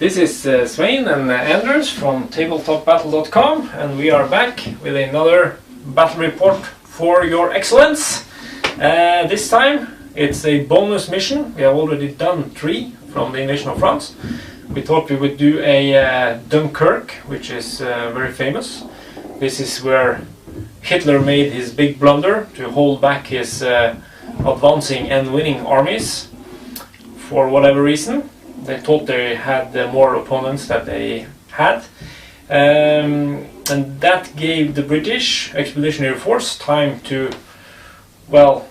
This is Svein and Anders from tabletopbattle.com, and we are back with another battle report for your excellence. This time it's a bonus mission. We have already done 3 from the invasion of France. We thought we would do a Dunkirk, which is very famous. This is where Hitler made his big blunder to hold back his advancing and winning armies for whatever reason. They thought they had more opponents that they had, and that gave the British Expeditionary Force time to, well,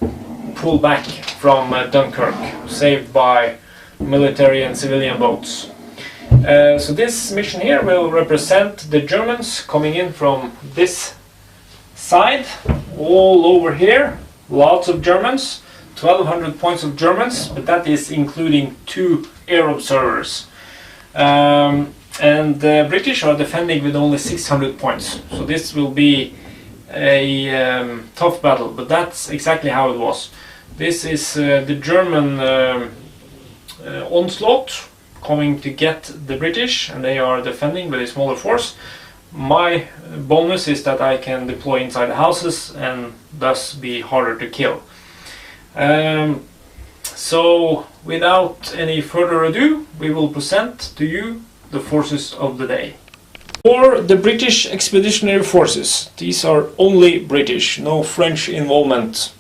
pull back from Dunkirk, saved by military and civilian boats. So this mission here will represent the Germans coming in from this side, all over here, lots of Germans. 1200 points of Germans, but that is including 2 airobservers. And the British are defending with only 600 points. So this will be a tough battle, but that's exactly how it was. This is the German onslaught coming to get the British, and they are defending with a smaller force. My bonus is that I can deploy inside the houses and thus be harder to kill. So without any further ado, we will present to you the forces of the day. For the British Expeditionary Forces, these are only British, no French involvement.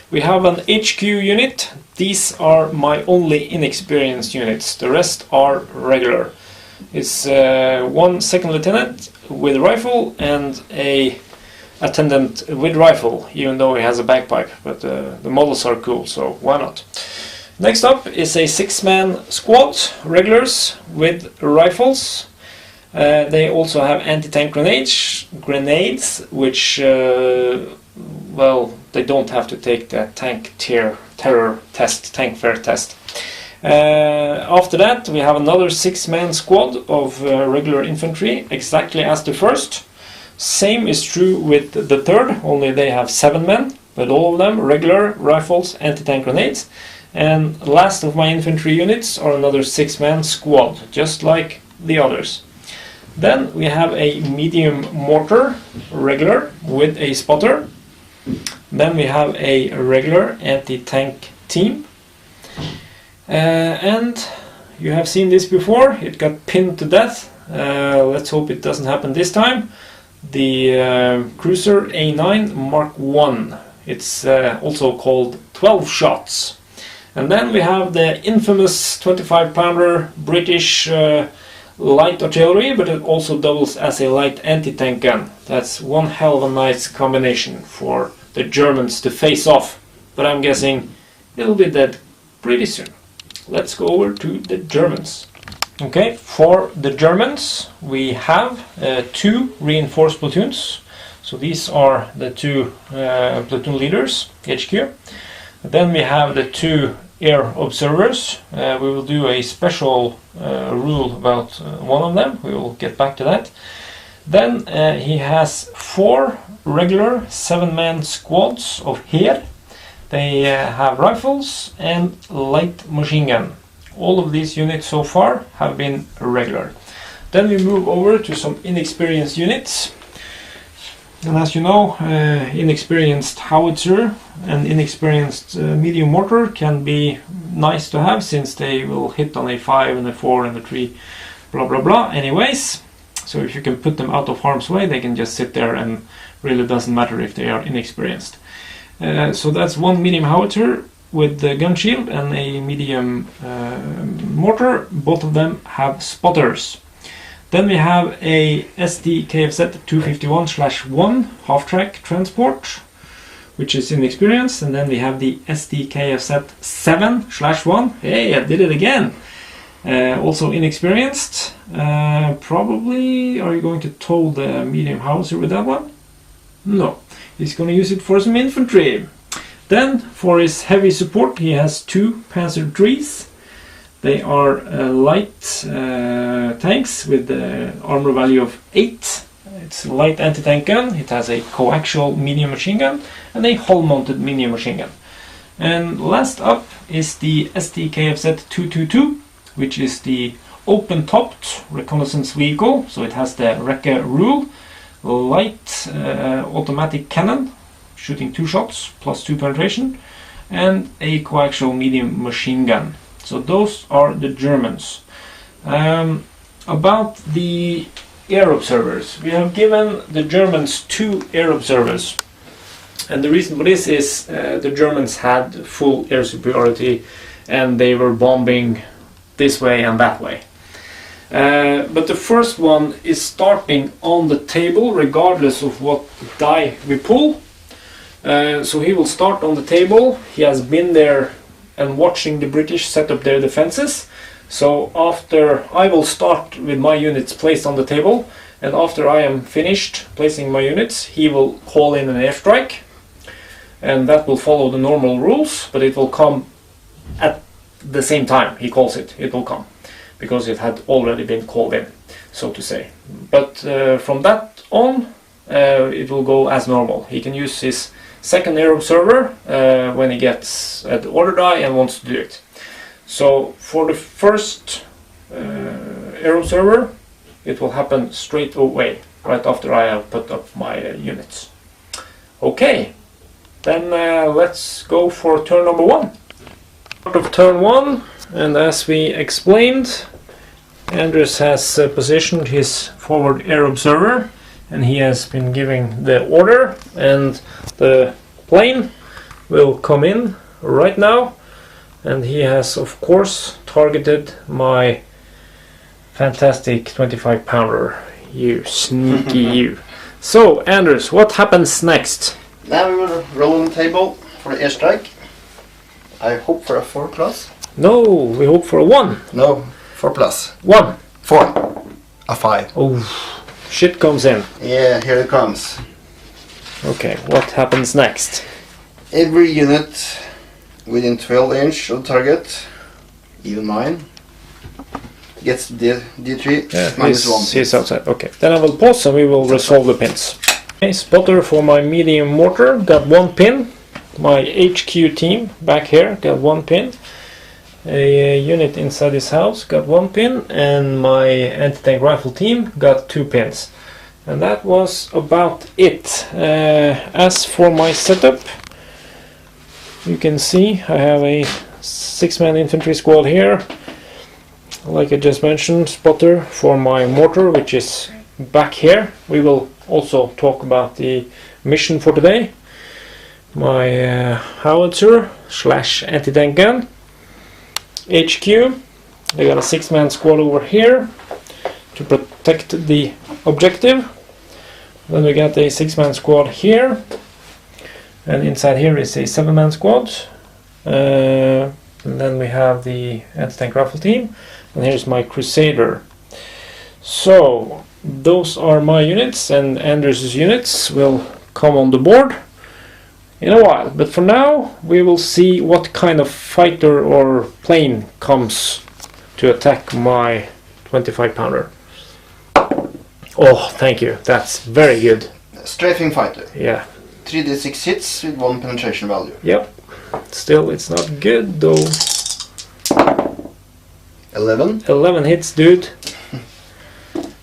We have an HQ unit. These are my only inexperienced units, the rest are regular. It's 1 second lieutenant with a rifle and a attendant with rifle, even though he has a bagpipe, but the models are cool, so why not? Next up is a 6-man squad, regulars with rifles. They also have anti-tank grenades, which, well, they don't have to take the tank terror test, tank fair test. After that we have another 6-man squad of regular infantry, exactly as the first. Same is true with the third, only they have 7 men, but all of them regular rifles, anti-tank grenades. And last of my infantry units are another 6-man squad, just like the others. Then we have a medium mortar, regular, with a spotter. Then we have a regular anti-tank team. And you have seen this before, it got pinned to death. Let's hope it doesn't happen this time. The cruiser A9 Mark 1. It's also called 12 shots. And then we have the infamous 25-pounder British light artillery, but it also doubles as a light anti-tank gun. That's one hell of a nice combination for the Germans to face off, but I'm guessing it'll be dead pretty soon. Let's go over to the Germans. Okay, for the Germans we have 2 reinforced platoons. So these are the 2 platoon leaders, HQ. Then we have the 2 air observers. We will do a special rule about one of them. We will get back to that. Then he has 4 regular 7-man squads of Heer. They have rifles and light machine gun. All of these units so far have been regular. Then we move over to some inexperienced units. And as you know, inexperienced howitzer and inexperienced medium mortar can be nice to have, since they will hit on a 5 and a 4 and a 3, blah blah blah anyways. So if you can put them out of harm's way, they can just sit there and really doesn't matter if they are inexperienced. So that's 1 medium howitzer with the gun shield and a medium mortar. Both of them have spotters. Then we have a SDKFZ 251/1 half-track transport, which is inexperienced, and then we have the SDKFZ 7/1. Hey, I did it again! Also inexperienced. Probably, are you going to tow the medium howitzer with that one? No, he's going to use it for some infantry. Then, for his heavy support, he has 2 Panzer IIIs. They are light tanks with the armor value of 8. It's a light anti-tank gun. It has a coaxial medium machine gun and a hull-mounted medium machine gun. And last up is the SDKFZ 222, which is the open-topped reconnaissance vehicle, so it has the Wrecker rule, light automatic cannon, shooting 2 shots plus 2 penetration, and a coaxial medium machine gun. So those are the Germans. About the air observers, we have given the Germans 2 air observers, and the reason for this is the Germans had full air superiority and they were bombing this way and that way. But the first one is starting on the table regardless of what die we pull. So he will start on the table. He has been there and watching the British set up their defenses. So after I will start with my units placed on the table, and after I am finished placing my units, he will call in an airstrike, and that will follow the normal rules, but it will come at the same time he calls it. It will come because it had already been called in, so to say. But from that on, it will go as normal. He can use his second air observer when he gets the order die and wants to do it. So for the first air observer, it will happen straight away, right after I have put up my units. Okay, then let's go for turn number 1. Part of turn 1, and as we explained, Anders has positioned his forward air observer, and he has been giving the order, and the plane will come in right now, and he has of course targeted my fantastic 25 pounder. You sneaky you. So Anders, what happens next? Now we will roll on the table for the airstrike. I hope for a 4 plus. No, we hope for a 1. No, 4 plus. 1. 4. A 5. Oh, shit comes in. Yeah, here it comes. Okay, what happens next? Every unit within 12 inch of the target, even mine, gets D3 minus 1. He's outside. Okay, then I will pause and we will resolve the pins. Okay, spotter for my medium mortar got 1 pin. My HQ team back here got 1 pin. A unit inside this house got 1 pin, and my anti-tank rifle team got 2 pins. And that was about it. As for my setup, you can see I have a 6-man infantry squad here. Like I just mentioned, spotter for my mortar, which is back here. We will also talk about the mission for today. My howitzer / anti-tank gun. HQ, they got a 6-man squad over here to protect the objective. Then we got a 6-man squad here, and inside here is a 7-man squad. And then we have the anti-tank rifle team, and here's my Crusader. So those are my units, and Anders' units will come on the board in a while. But for now, we will see what kind of fighter or plane comes to attack my 25 pounder. Oh, thank you. That's very good. Strafing fighter. Yeah. 3d6 hits with 1 penetration value. Yep. Still, it's not good though. 11. 11 hits, dude.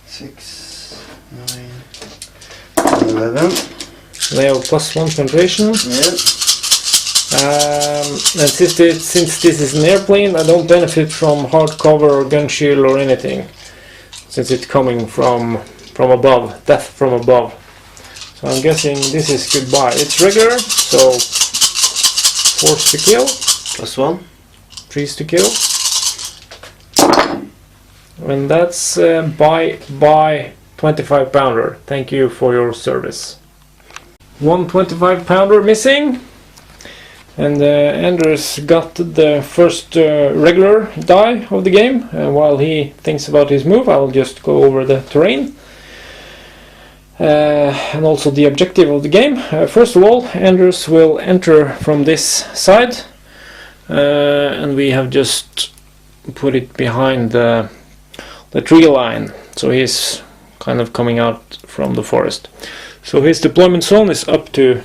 6, 9, 11. They have +1 penetration. Yeah. And since this is an airplane, I don't benefit from hard cover or gun shield or anything, since it's coming from above, death from above. So I'm guessing this is goodbye. It's regular, so force to kill, +1, 3s to kill, and that's by 25 pounder. Thank you for your service. 1 25 pounder missing, and Anders got the first regular die of the game. While he thinks about his move, I will just go over the terrain and also the objective of the game. First of all, Anders will enter from this side, and we have just put it behind the tree line, so he's kind of coming out from the forest. So his deployment zone is up to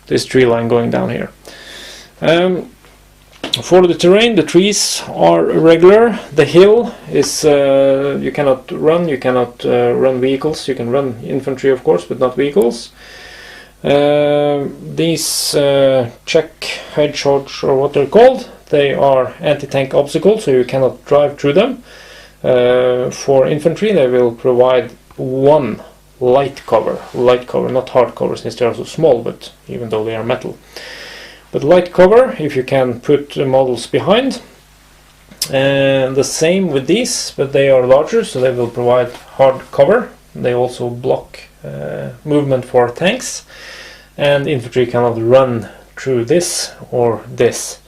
this tree line going down here. For the terrain, the trees are irregular. The hill is you cannot run. You cannot run vehicles. You can run infantry, of course, but not vehicles. These check hedgehogs, or what they're called, they are anti-tank obstacles, so you cannot drive through them. For infantry, they will provide one light cover, not hard cover, since they are so small, but even though they are metal. But light cover, if you can put models behind. And the same with these, but they are larger, so they will provide hard cover. They also block movement for tanks, and infantry cannot run through this or this.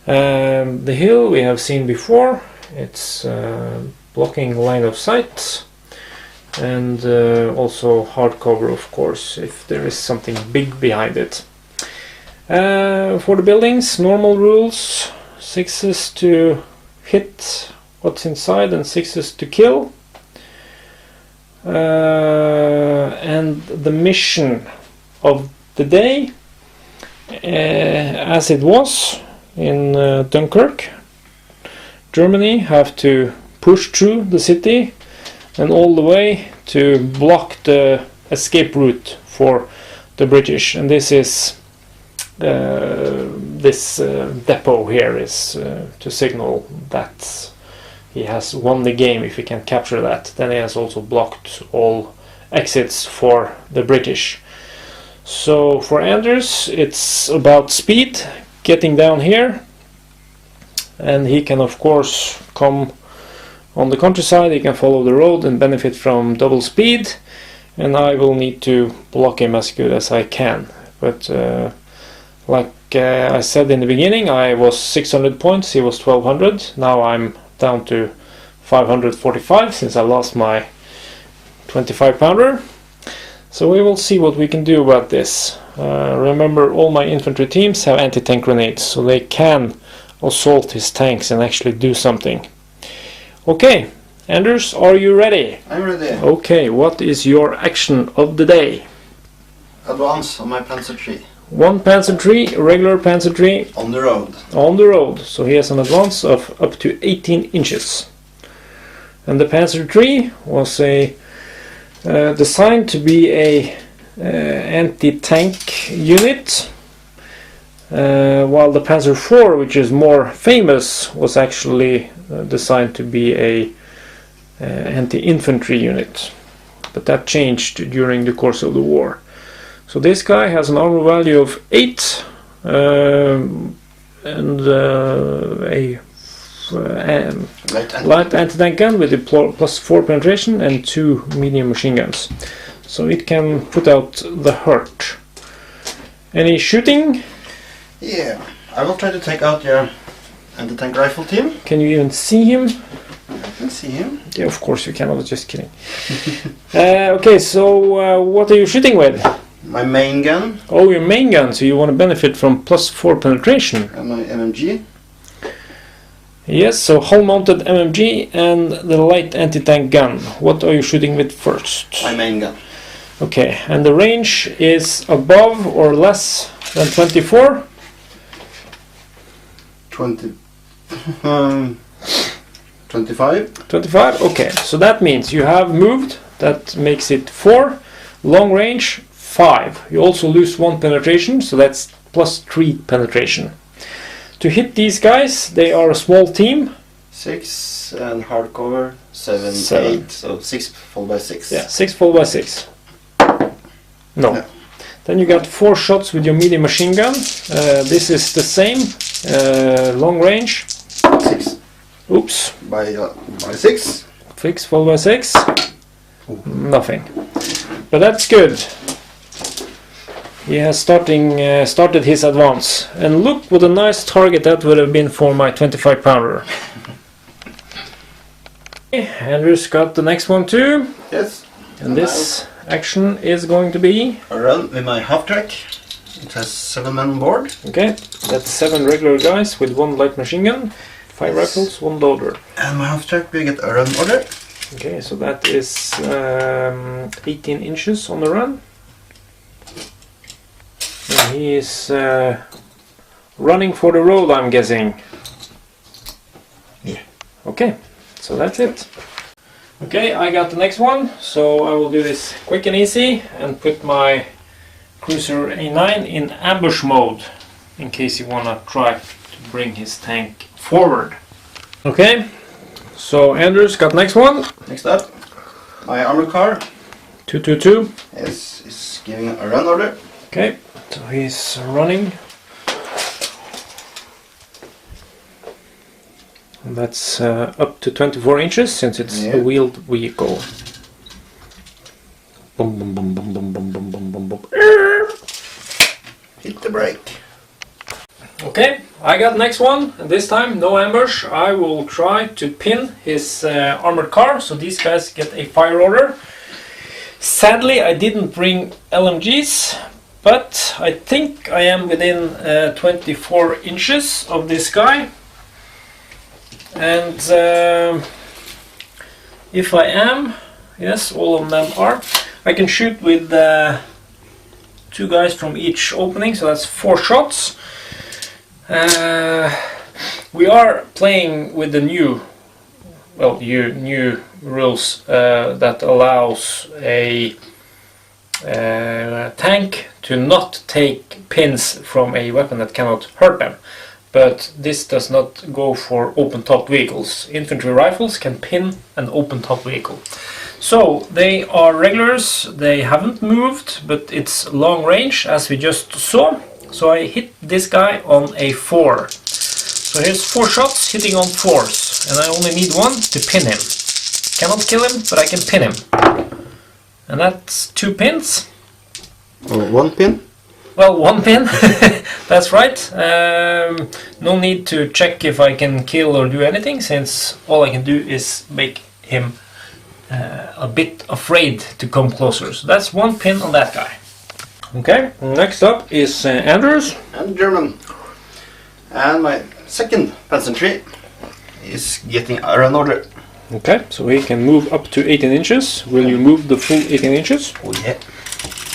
The hill we have seen before, it's blocking line of sight, and also hard cover, of course, if there is something big behind it. For the buildings, normal rules: 6s to hit what's inside and 6s to kill. And the mission of the day, as it was in Dunkirk, Germany have to push through the city and all the way to block the escape route for the British. And this is this depot here is to signal that he has won the game. If he can capture that, then he has also blocked all exits for the British. So for Anders, it's about speed, getting down here, and he can of course come on the countryside, he can follow the road and benefit from double speed, and I will need to block him as good as I can. But like I said in the beginning, I was 600 points, he was 1200. Now I'm down to 545 since I lost my 25 pounder. So we will see what we can do about this. Remember, all my infantry teams have anti-tank grenades, so they can assault his tanks and actually do something. Okay, Anders, are you ready? I'm ready. Okay, what is your action of the day? Advance on my Panzer tree. One Panzer tree, regular Panzer tree. On the road. On the road, so he has an advance of up to 18 inches. And the Panzer tree was designed to be a anti-tank unit, while the Panzer IV, which is more famous, was actually designed to be a anti-infantry unit. But that changed during the course of the war. So this guy has an armor value of 8 and a light anti-tank gun with a +4 penetration and 2 medium machine guns. So it can put out the hurt. Any shooting? Yeah, I will try to take out your anti-tank rifle team. Can you even see him? I can see him. Yeah, of course you can, I was just kidding. Okay, so what are you shooting with? My main gun. Oh, your main gun, so you want to benefit from +4 penetration. And my MMG. Yes, so hull-mounted MMG and the light anti-tank gun. What are you shooting with first? My main gun. Okay, and the range is above or less than 24? 25. 25? Okay, so that means you have moved. That makes it 4. Long range, 5. You also lose 1 penetration, so that's +3 penetration. To hit these guys, they are a small team. 6 and hardcover 7, 8, so 6 followed by 6. Yeah, 6 followed by 6. No. No. Then you got 4 shots with your medium machine gun. This is the same, long range. 6. Oops. By 6. 6 followed by 6. Ooh. Nothing. But that's good. He has started his advance. And look what a nice target that would have been for my 25 pounder. Andrew's got the next one too. Yes. And this action is going to be a run with my half track. It has 7 men on board. Okay, that's 7 regular guys with 1 light machine gun, 5 rifles, 1 loader. And my half track we get a run order. Okay, so that is 18 inches on the run. And he is running for the road, I'm guessing. Yeah. Okay, so that's it. Okay, I got the next one, so I will do this quick and easy and put my cruiser A9 in ambush mode in case you wanna try to bring his tank forward. Okay, so Anders got next one. Next up, my armored car 222 is giving a run order. Okay, so he's running. And that's up to 24 inches since it's a wheeled vehicle. Boom, boom, boom, boom, boom, boom, boom, boom, boom, boom. Hit the brake. Okay, I got next one, and this time no ambush. I will try to pin his armored car, so these guys get a fire order. Sadly, I didn't bring LMGs, but I think I am within 24 inches of this guy. And if I am, yes, all of them are, I can shoot with 2 guys from each opening, so that's 4 shots. We are playing with the new rules that allows a tank to not take pins from a weapon that cannot hurt them. But this does not go for open-top vehicles. Infantry rifles can pin an open-top vehicle. So they are regulars, they haven't moved, but it's long range as we just saw. So I hit this guy on a 4. So here's 4 shots hitting on 4s, and I only need 1 to pin him. Cannot kill him, but I can pin him. And that's 2 pins. Oh, 1 pin? Well, 1 pin, that's right. No need to check if I can kill or do anything, since all I can do is make him a bit afraid to come closer. So that's 1 pin on that guy. Okay, next up is Anders. And German. And my second peasantry is getting a run order. Okay, so he can move up to 18 inches. Will you move the full 18 inches? Oh yeah.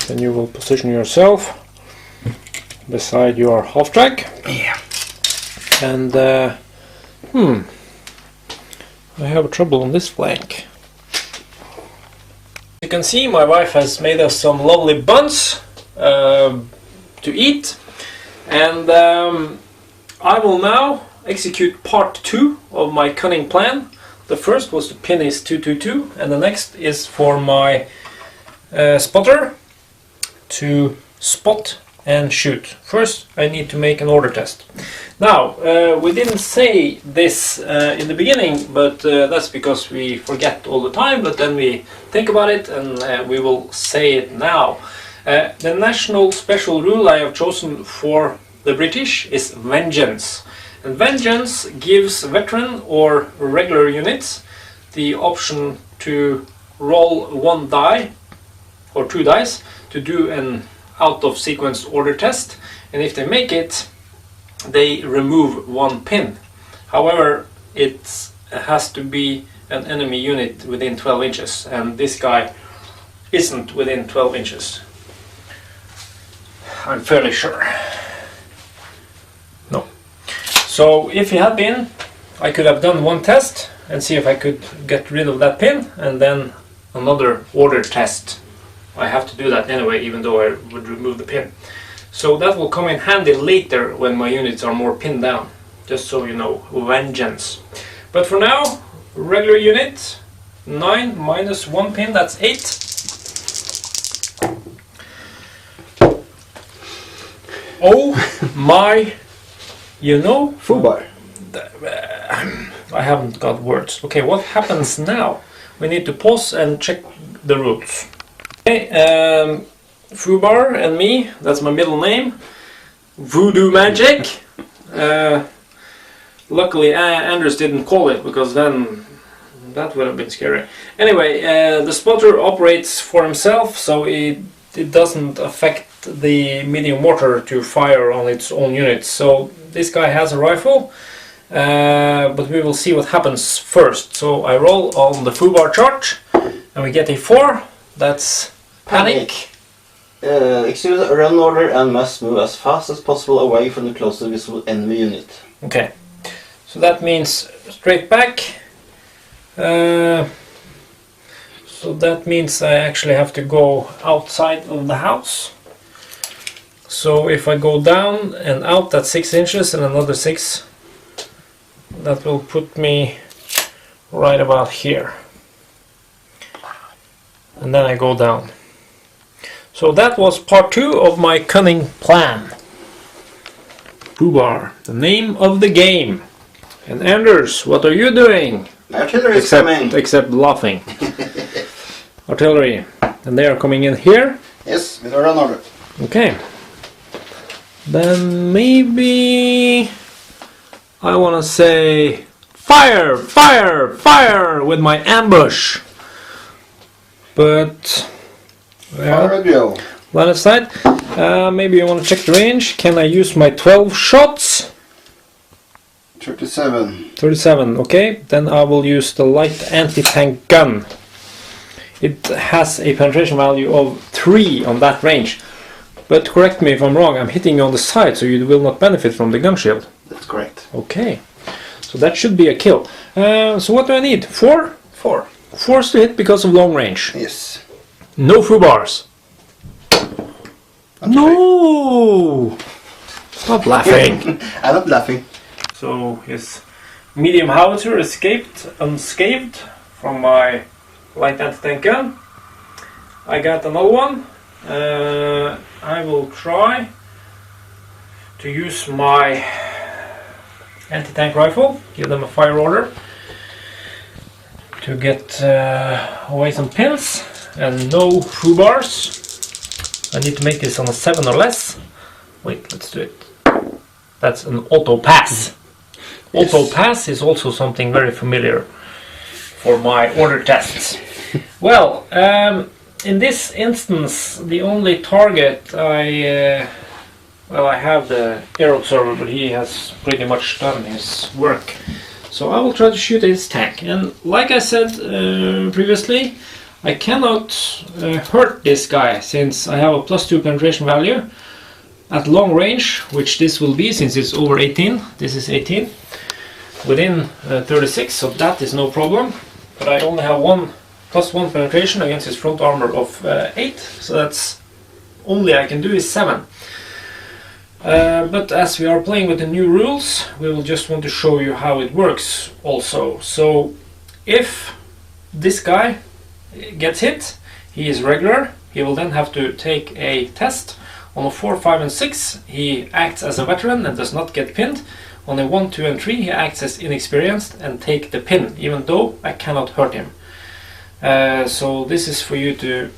Then you will position yourself beside your half track. Yeah. And I have trouble on this flank. You can see my wife has made us some lovely buns to eat, and I will now execute part 2 of my cunning plan. The first was to pin his 222, and the next is for my spotter to spot and shoot. First I need to make an order test. Now we didn't say this in the beginning, but that's because we forget all the time, but then we think about it and we will say it now. The national special rule I have chosen for the British is vengeance. And vengeance gives veteran or regular units the option to roll 1 die or 2 dice to do an out of sequence order test, and if they make it, they remove 1 pin. However, it has to be an enemy unit within 12 inches, and this guy isn't within 12 inches. I'm fairly sure. No. So if he had been, I could have done 1 test and see if I could get rid of that pin, and then another order test. I have to do that anyway, even though I would remove the pin. So that will come in handy later when my units are more pinned down. Just so you know, vengeance. But for now, regular unit, 9 minus 1 pin, that's 8. Oh my, you know, Fubar. I haven't got words. Okay, what happens now? We need to pause and check the rules. Okay, Fubar and me, that's my middle name. Voodoo magic. Luckily Anders didn't call it, because then that would have been scary. Anyway, the spotter operates for himself, so it doesn't affect the medium mortar to fire on its own units. So this guy has a rifle, but we will see what happens first. So I roll on the Fubar chart and we get a 4. That's panic. Execute a run order and must move as fast as possible away from the closest visible enemy unit. Okay, so that means straight back. So that means I actually have to go outside of the house. So if I go down and out, that's 6 inches and another 6. That will put me right about here. And then I go down. So that was part 2 of my cunning plan. Poobar, the name of the game. And Anders, what are you doing? Artillery is coming. Except laughing. Artillery. And they are coming in here? Yes, with a run order. Okay. Then maybe I want to say fire, fire, fire with my ambush. But well, line of sight. Maybe I want to check the range. Can I use my 12 shots? 37. 37, okay. Then I will use the light anti-tank gun. It has a penetration value of 3 on that range. But correct me if I'm wrong, I'm hitting you on the side, so you will not benefit from the gun shield. That's correct. Okay. So that should be a kill. So what do I need? 4? 4. 4 to hit because of long range. Yes. No foobars. No! Stop laughing. I'm not laughing. So his medium howitzer escaped unscathed from my light anti-tank gun. I got another one. I will try to use my anti-tank rifle, give them a fire order to get away some pins and no foobars. I need to make this on a 7 or less. Wait, let's do it. That's an auto pass. Yes. Auto pass is also something very familiar for my order tests. Well, in this instance, the only target I have the airobserver, but he has pretty much done his work. So I will try to shoot his tank. And like I said previously, I cannot hurt this guy since I have a +2 penetration value at long range, which this will be since it's over 18. This is 18 within 36, so that is no problem. But I only have +1 penetration against his front armor of 8, so that's only I can do is 7. But as we are playing with the new rules, we will just want to show you how it works also. So if this guy gets hit, he is regular, he will then have to take a test. On a 4, 5 and 6 he acts as a veteran and does not get pinned. On a 1, 2 and 3 he acts as inexperienced and take the pin, even though I cannot hurt him. So this is for you to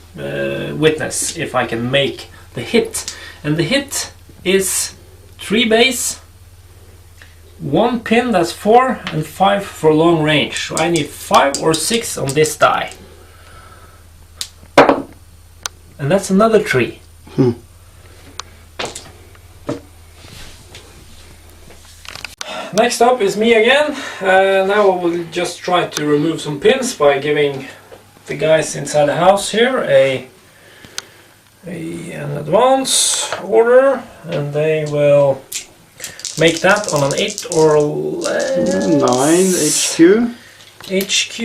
witness if I can make the hit. And the hit is 3 base, 1 pin, that's 4, and 5 for long range. So I need 5 or 6 on this die. And that's another 3. Next up is me again. Now I will just try to remove some pins by giving the guys inside the house here an advance order, and they will make that on an 8 or 9 HQ. HQ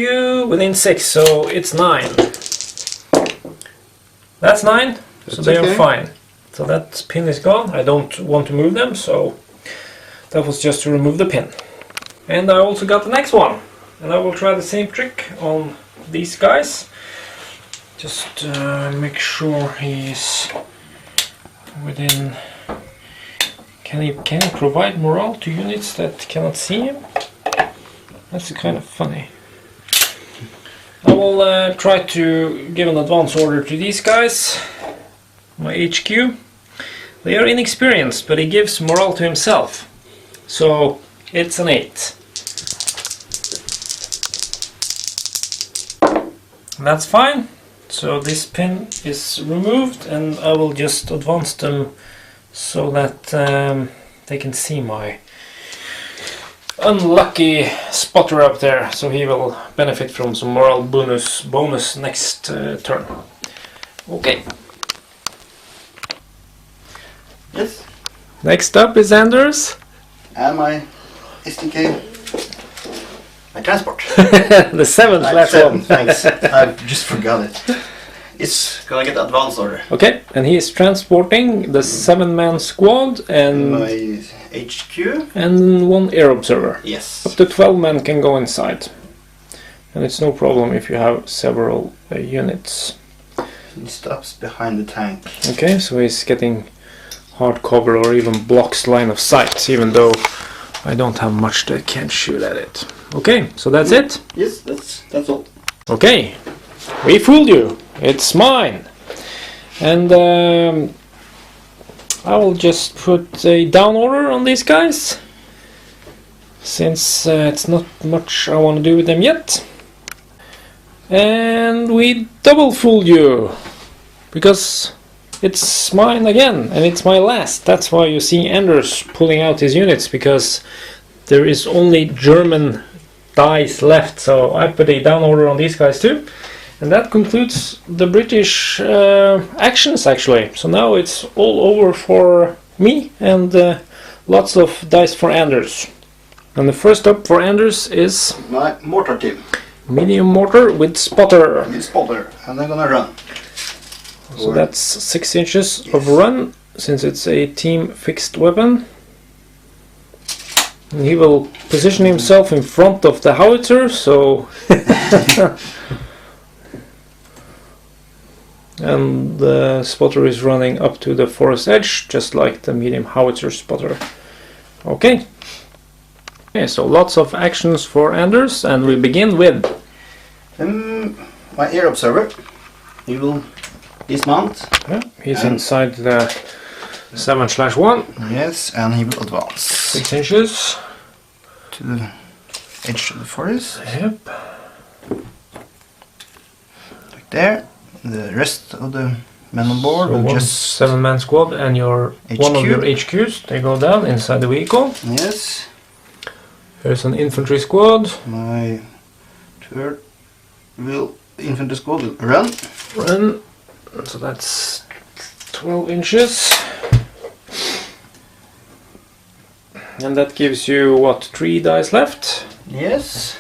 within 6, so it's 9. That's 9, so they are fine. So that pin is gone. I don't want to move them, so that was just to remove the pin. And I also got the next one, and I will try the same trick on these guys. Just make sure he's within. Can he provide morale to units that cannot see him? That's kind of funny. I will try to give an advance order to these guys. My HQ. They are inexperienced, but he gives morale to himself. So it's an 8. That's fine. So this pin is removed, and I will just advance them so that they can see my unlucky spotter up there. So he will benefit from some morale bonus next turn. Okay. Yes. Next up is Anders. And my SDK. My transport. The 7/1. Thanks. I just forgot it. It's gonna get advanced order. Okay, and he is transporting the 7-man squad and My HQ. and 1 air observer. Yes. Up to 12 men can go inside. And it's no problem if you have several units. He stops behind the tank. Okay, so he's getting hard cover or even blocks line of sight, even though I don't have much that can shoot at it. Okay, so that's it? Yes, that's all. Okay, we fooled you. It's mine. And I will just put a down order on these guys, since it's not much I want to do with them yet. And we double fooled you, because it's mine again, and it's my last. That's why you see Anders pulling out his units, because there is only German dice left. So I put a down order on these guys too. And that concludes the British actions, actually. So now it's all over for me, and lots of dice for Anders. And the first up for Anders is My mortar team. medium mortar with spotter. With spotter. And I'm gonna run. So that's 6 inches of run, since it's a team fixed weapon. And he will position himself in front of the howitzer, so... And the spotter is running up to the forest edge, just like the medium howitzer spotter. Okay. Okay, so lots of actions for Anders, and we begin with my air observer. He will dismount. Yeah, he's inside the 7/1. Yes, and he will advance 6 inches. to the edge of the forest. Yep. Like there. The rest of the men on board will just 7-man squad and your one of HQ. your HQs. They go down inside the vehicle. Yes. There's an infantry squad. My third infantry squad will run. Run. So that's 12 inches. And that gives you what, 3 dice left? Yes.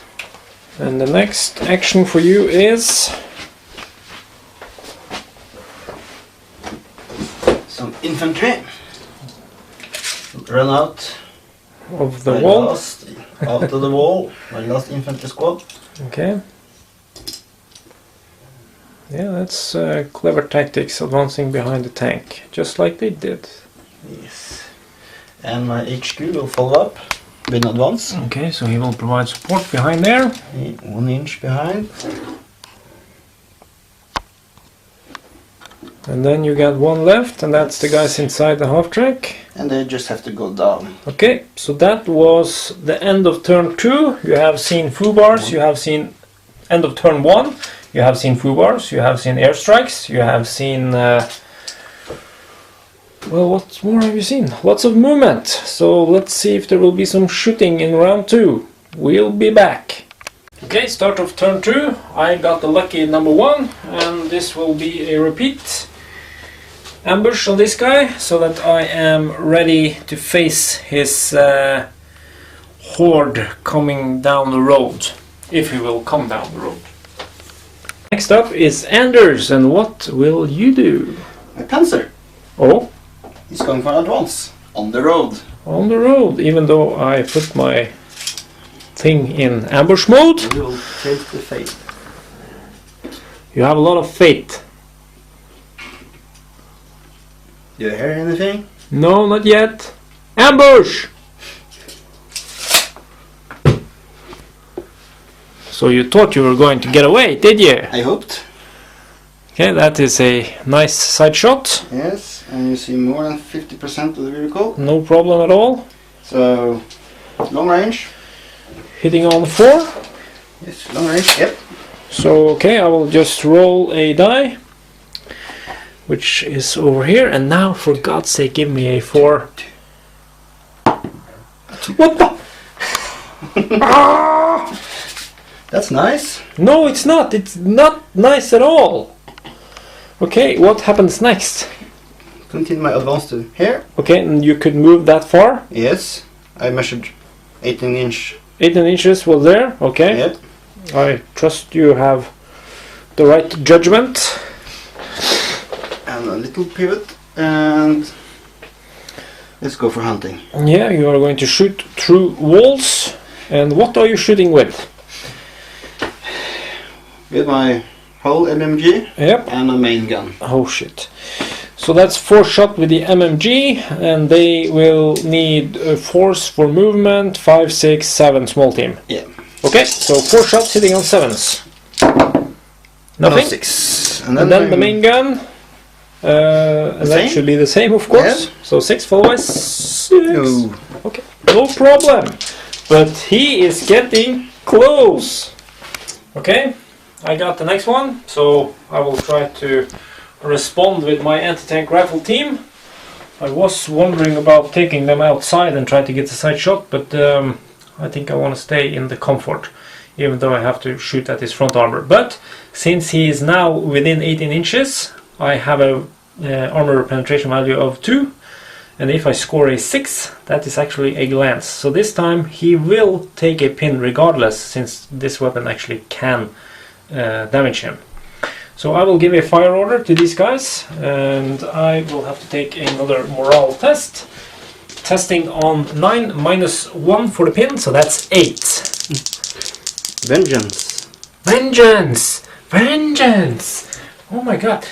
And the next action for you is Some infantry run out of the my wall. last, after the wall. My last infantry squad. Okay. Yeah, that's clever tactics, advancing behind the tank, just like they did. Yes. And my HQ will follow up with an advance. Okay, so he will provide support behind there. 1 inch behind. And then you got 1 left, and that's the guys inside the half track. And they just have to go down. Okay, so that was the end of turn 2. You have seen FUBARs, you have seen end of turn 1, you have seen FUBARs, you have seen airstrikes, you have seen... well, what more have you seen? Lots of movement. So let's see if there will be some shooting in round 2. We'll be back. Okay, start of turn 2. I got the lucky number 1, and this will be a repeat ambush on this guy, so that I am ready to face his horde coming down the road, if he will come down the road. Next up is Anders, and what will you do? My Panzer Oh, is going for advance on the road. on the road, even though I put my thing in ambush mode. We will take the fate. You have a lot of faith. Do you hear anything? No, not yet. Ambush! So you thought you were going to get away, did you? I hoped. Okay, that is a nice side shot. Yes, and you see more than 50% of the vehicle. No problem at all. So, long range. Hitting on 4. Yes, long range, yep. So, okay, I will just roll a die, which is over here. And now, for God's sake, give me a 4. What the? Ah! That's nice. No, it's not. It's not nice at all. Okay, what happens next? continue my advance to here. Okay, and you could move that far? Yes, I measured 18 inch. 18 inches was there, okay. Yep. I trust you have the right judgment. And a little pivot, and let's go for hunting. Yeah, you are going to shoot through walls. And what are you shooting with? With my whole MMG. Yep. And a main gun. Oh shit. So that's 4 shot with the MMG, and they will need a force for movement, 5, 6, 7 small team. Yeah. Okay, so 4 shots hitting on 7s. Nothing? 6. And then the main gun. And that should be the same, of course. Yeah. So 6 followed by 6. No. Okay, no problem. But he is getting close. Okay, I got the next one. So I will try to respond with my anti-tank rifle team. I was wondering about taking them outside and try to get a side shot, but I think I want to stay in the comfort, even though I have to shoot at his front armor. But since he is now within 18 inches, I have a armor penetration value of 2, and if I score a 6, that is actually a glance. So this time he will take a pin regardless, since this weapon actually can damage him. So I will give a fire order to these guys, and I will have to take another morale test. Testing on 9 minus 1 for the pin, so that's 8. Vengeance. Vengeance! Vengeance! Oh my god.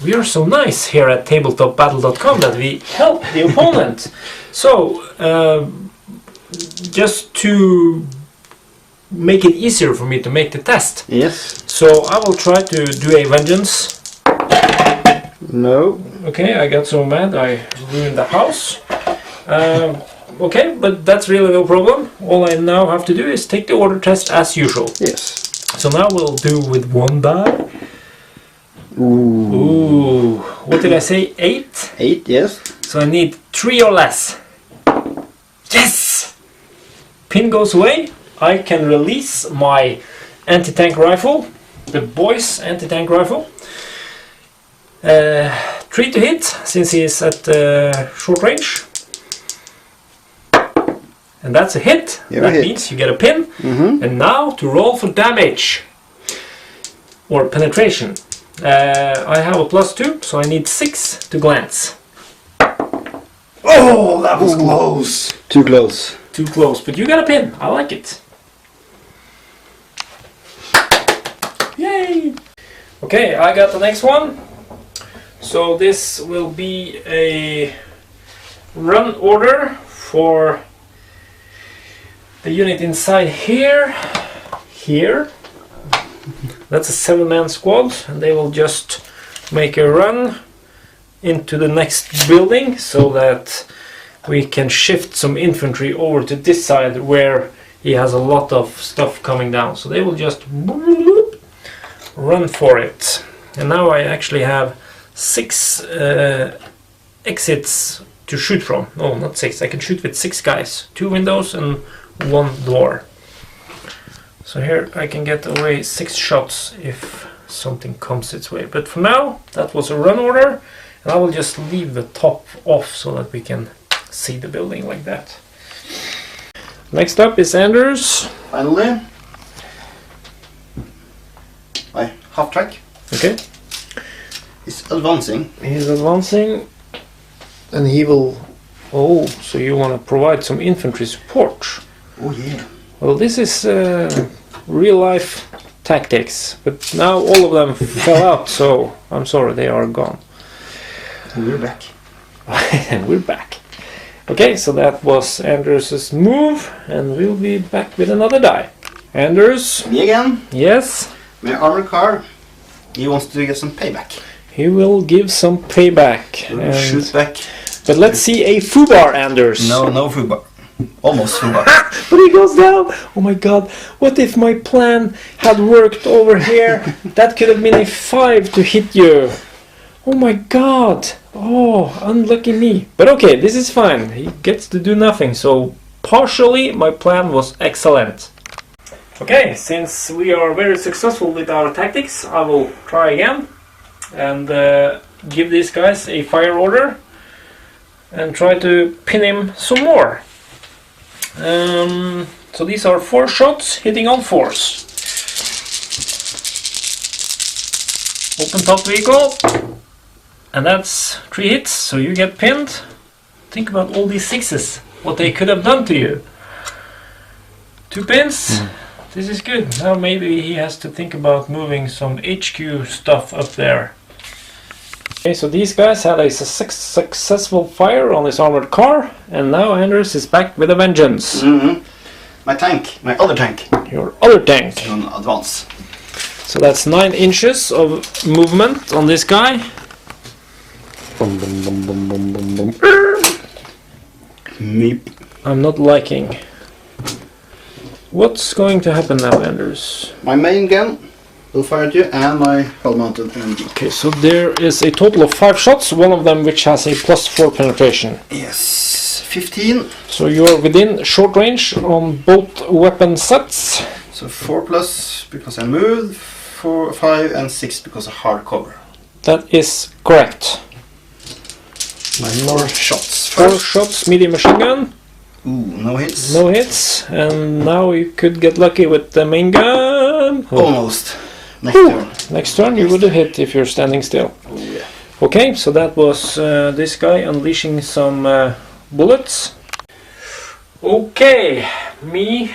We are so nice here at tabletopbattle.com that we help the opponent. So, just to make it easier for me to make the test. Yes. So I will try to do a vengeance. No. Okay, I got so mad I ruined the house. Okay, but that's really no problem. All I now have to do is take the order test as usual. Yes. So now we'll do with 1 die. Ooh. Ooh. What did I say? 8? 8, yes. So I need 3 or less. Yes! Pin goes away. I can release my anti-tank rifle, the boy's anti-tank rifle. 3 to hit, since he is at short range. And that's a hit. That means you get a pin. Mm-hmm. And now to roll for damage. Or penetration. I have a +2, so I need 6 to glance. Oh, that was close. Too close. Too close, but you got a pin. I like it. Yay! Okay, I got the next one. So this will be a run order for the unit inside here. Here. That's a 7-man squad, and they will just make a run into the next building so that we can shift some infantry over to this side where he has a lot of stuff coming down. So they will just run for it. And now I actually have 6 exits to shoot from. No, not 6. I can shoot with 6 guys. 2 windows and 1 door. So here I can get away 6 shots if something comes its way. But for now, that was a run order. And I will just leave the top off so that we can see the building like that. Next up is Anders. Finally. My half track. Okay. He's advancing. He's advancing. And he will... Oh, so you want to provide some infantry support. Oh yeah. Well, this is real life tactics. But now all of them fell out, so I'm sorry, they are gone. And we're back. And we're back. Okay, so that was Anders' move, and we'll be back with another die. Anders? Me again? Yes? My armor car. He wants to get some payback. He will give some payback. And shoot back. But let's see a foobar, Anders. No, no foobar. Almost foobar. But he goes down! Oh my god, what if my plan had worked over here? That could have been a 5 to hit you. Oh my god! Oh, unlucky me. But okay, this is fine. He gets to do nothing, so partially my plan was excellent. Okay, since we are very successful with our tactics, I will try again. And give these guys a fire order and try to pin him some more. So these are 4 shots hitting on 4s. Open top vehicle, and that's 3 hits, so you get pinned. Think about all these 6s, what they could have done to you. 2 pins. This is good. Now maybe he has to think about moving some HQ stuff up there. Okay, so these guys had a successful fire on his armored car, and now Anders is back with a vengeance. My tank, my other tank. Your other tank. On advance. So that's 9 inches of movement on this guy. Boom, boom, boom, boom, boom, boom, boom. Meep. I'm not liking. What's going to happen now, Anders? My main gun will fire at you, and my hull-mounted MG. Okay, so there is a total of 5 shots, one of them which has a +4 penetration. Yes, 15. So you're within short range on both weapon sets. So 4+ because I moved, 4, 5 and 6 because of hard cover. That is correct. My 4 shots. 4 shots, medium machine gun. Ooh, no hits. No hits, and now you could get lucky with the main gun. Oh. Almost. Next turn. Next turn you would have hit if you're standing still. Oh, yeah. Okay, so that was this guy unleashing some bullets. Okay, me.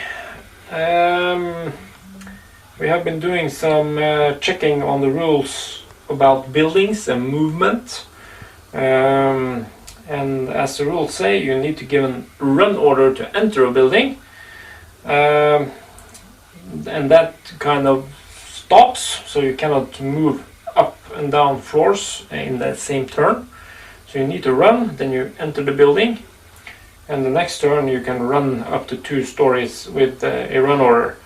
We have been doing some checking on the rules about buildings and movement. And as the rules say, you need to give a run order to enter a building. And that kind of stops, so you cannot move up and down floors in that same turn. So you need to run, then you enter the building, and the next turn you can run up to 2 stories with a run order.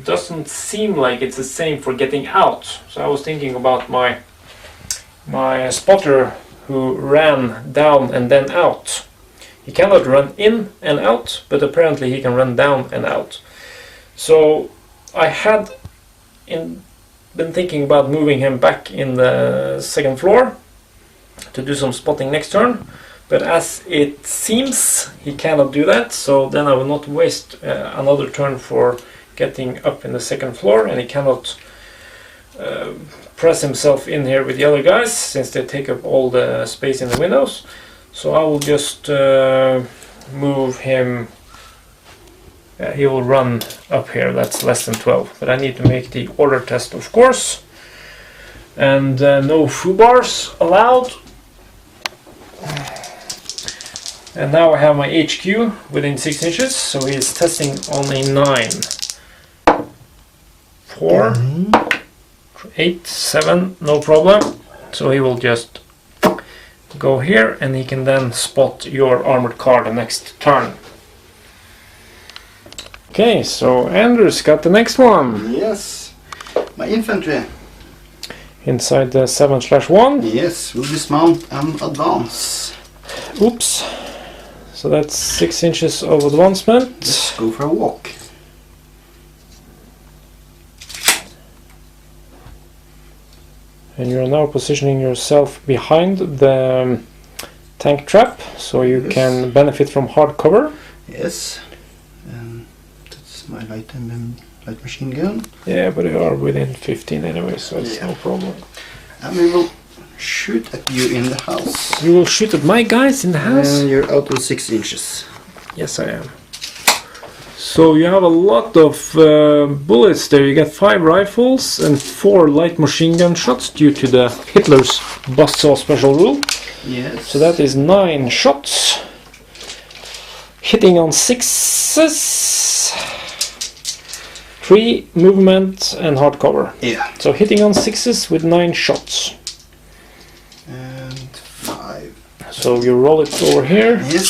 Doesn't seem like it's the same for getting out. So I was thinking about my spotter who ran down and then out. He cannot run in and out, but apparently he can run down and out. So I had been thinking about moving him back in the 2nd floor to do some spotting next turn, but as it seems he cannot do that, so then I will not waste another turn for getting up in the 2nd floor, and he cannot press himself in here with the other guys since they take up all the space in the windows. So I will just move him. He will run up here. That's less than 12, but I need to make the order test, of course, and no foo-bars allowed. And now I have my HQ within 6 inches, so he is testing on a 9. 4, 8, 7, no problem. So he will just go here, and he can then spot your armored car the next turn. Okay, so Anders got the next one. Yes, my infantry. Inside the 7/1. Yes, will dismount and advance. Oops. So that's 6 inches of advancement. Let's go for a walk. And you're now positioning yourself behind the tank trap, so you can benefit from hard cover. Yes, that's my light machine gun. Yeah, but you are within 15 anyway, so it's no problem. And we will shoot at you in the house. You will shoot at my guys in the house? And you're out of 6 inches. Yes, I am. So you have a lot of bullets there. You get 5 rifles and 4 light machine gun shots due to the Hitler's buzzsaw special rule. Yes. So that is 9 shots. Hitting on 6s. 3 movement and hard cover. Yeah. So hitting on 6s with 9 shots. And 5. So you roll it over here. Yes.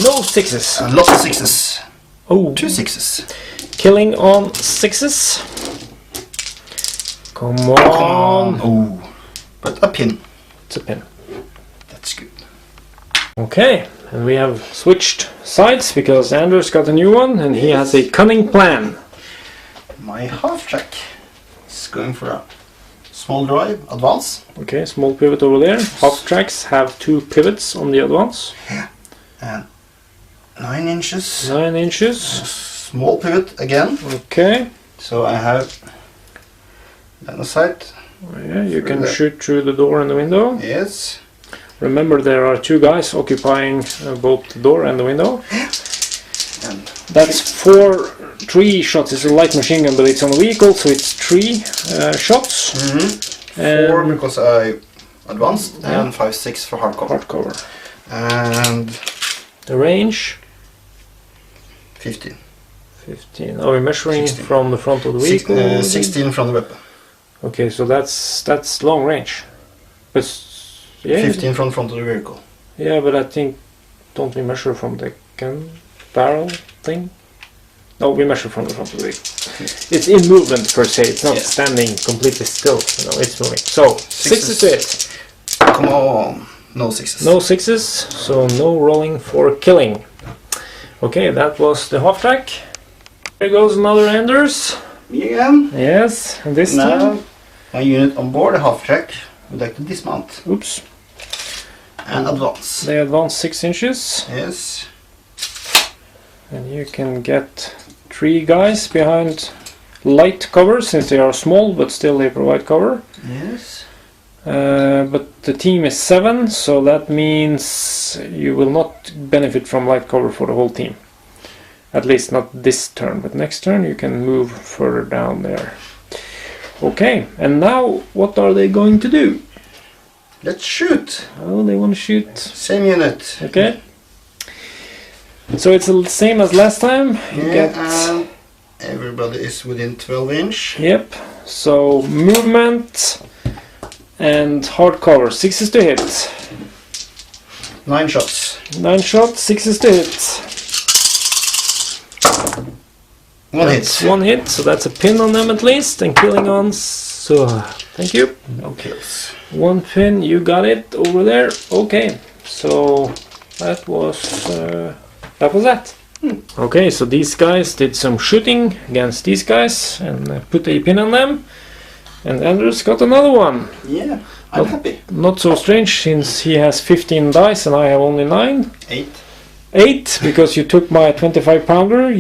No 6s. A lot of 6s. Oh. 2 6s. Killing on 6s. Come on. Oh. But a pin. It's a pin. That's good. Okay, and we have switched sides because Anders got a new one and he has a cunning plan. My half track is going for a small drive, advance. Okay, small pivot over there. Half tracks have 2 pivots on the advance. And 9 inches. 9 inches. Small pivot again. Okay. So I have line of sight. Yeah, you can shoot through the door and the window. Yes. Remember, there are 2 guys occupying both the door and the window. And that's 3 shots. It's a light machine gun, but it's on a vehicle, so it's 3 shots. 4 because I advanced, and 5-6 for hardcover. Hardcover. And the range? 15. 15. Are we measuring 16. from the front of the vehicle? 16 from the weapon. Okay, so that's long range. But yeah, 15 from the front of the vehicle. Yeah, but I think, don't we measure from the gun barrel thing? No, we measure from the front of the vehicle. It's in movement per se. It's not standing completely still. You know, it's moving. So 6s to hit. Come on. No 6s. No 6s, so no rolling for killing. Okay, that was the half track. Here goes another Anders. Me again. Yes, and this now, time my unit on board the half track would like to dismount. Oops. And advance. They advance 6 inches. Yes. And you can get 3 guys behind light cover, since they are small, but still they provide cover. Yes. But the team is 7, so that means you will not benefit from light cover for the whole team. At least not this turn, but next turn you can move further down there. Okay, and now what are they going to do? Let's shoot. Oh, they want to shoot. Same unit. Okay. So it's the same as last time. You get... and everybody is within 12 inch. Yep. So movement and hard cover. 6s to hit. 9 shots. 9 shots, 6s to hit. 1 That's hit. 1 hit, so that's a pin on them at least, and killing on. So thank you. No kills. 1 pin, you got it over there. Okay, so that was that. Okay, so these guys did some shooting against these guys and put a pin on them, and Anders got another one. Yeah, I'm happy. Not so strange, since he has 15 dice and I have only 9. 8. 8, because you took my 25 pounder.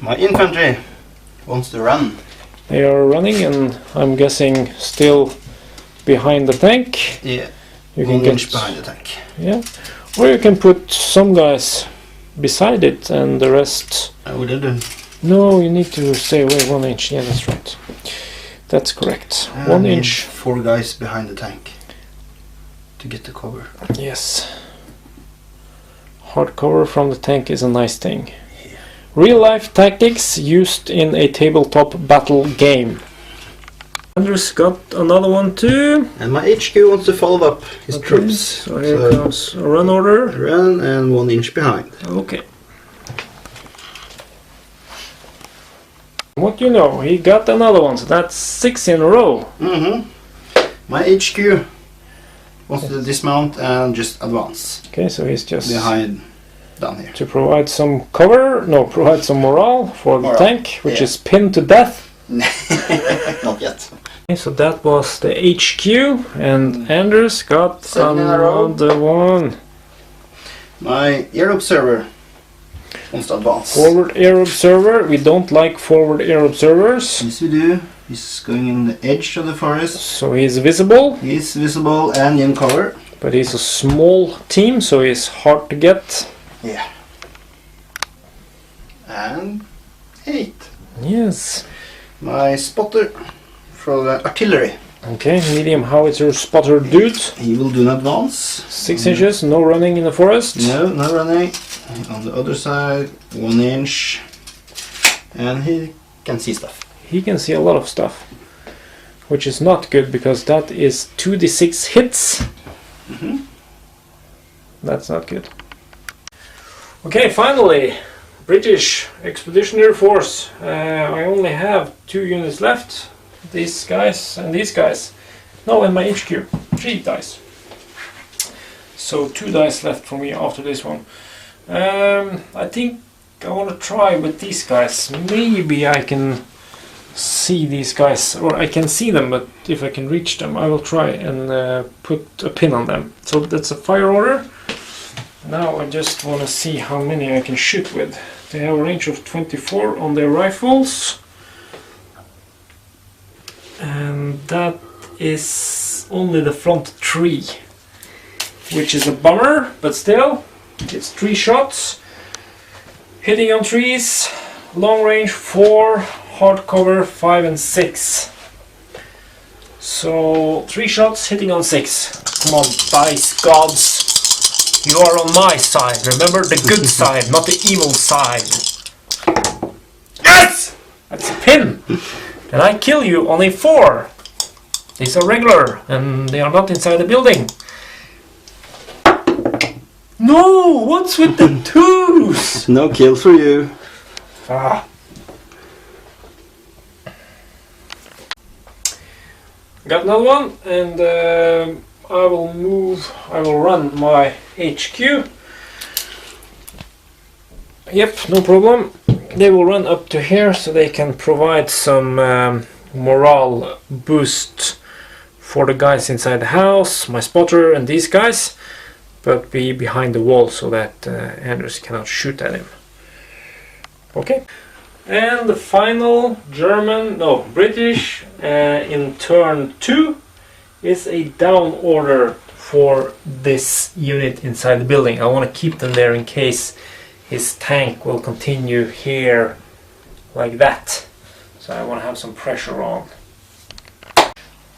My infantry wants to run. They are running, and I'm guessing still behind the tank. Yeah. You 1 can inch behind the tank. Yeah, or you can put some guys beside it and the rest. I would do. No, you need to stay away 1 inch. Yeah, that's right. That's correct. 1 inch. 4 guys behind the tank to get the cover. Yes. Hard cover from the tank is a nice thing. Real life tactics used in a tabletop battle game. Anders got another one too. And my HQ wants to follow up his troops. So here comes a run order. Run and 1 inch behind. Okay. What you know, he got another one, so that's 6 in a row. My HQ wants to dismount and just advance. Okay, so he's just behind down here. to provide some cover, no, provide some morale for the tank, which is pinned to death. Not yet. Okay, so that was the HQ, and Anders got 7 in a row. another one. My airobserver wants to advance. Forward air observer. We don't like forward air observers. Yes, we do. He's going in the edge of the forest. So he's visible. He's visible and in cover. But he's a small team, so he's hard to get. Yeah. And 8. Yes. My spotter for the artillery. Okay, medium howitzer spotter dude. He will do an advance. 6 inches, no running in the forest. No, no running. On the other side, 1 inch. And he can see stuff. He can see a lot of stuff. Which is not good, because that is 2d6 hits. That's not good. Okay, finally, British Expeditionary Force. I only have 2 units left. These guys and these guys. No, and my HQ. 3 dice. So 2 dice left for me after this one. I think I want to try with these guys. Maybe I can see these guys, or I can see them, but if I can reach them, I will try and put a pin on them. So that's a fire order. Now I just want to see how many I can shoot with. They have a range of 24 on their rifles, and that is only the front 3, which is a bummer, but still, it's 3 shots, hitting on trees, long range 4, hardcover 5 and 6. So 3 shots hitting on 6. Come on, dice gods. You are on my side. Remember, the good side, not the evil side. Yes! That's a pin. And I kill you on a 4. These are regular, and they are not inside the building. No! What's with the 2s? No kills for you. Ah. Got another one, and I will run my HQ. Yep, no problem. They will run up to here so they can provide some morale boost for the guys inside the house, my spotter and these guys, but be behind the wall so that Anders cannot shoot at him. Okay. And the final British in turn 2 is a down order for this unit inside the building. I want to keep them there in case his tank will continue here like that. So I want to have some pressure on.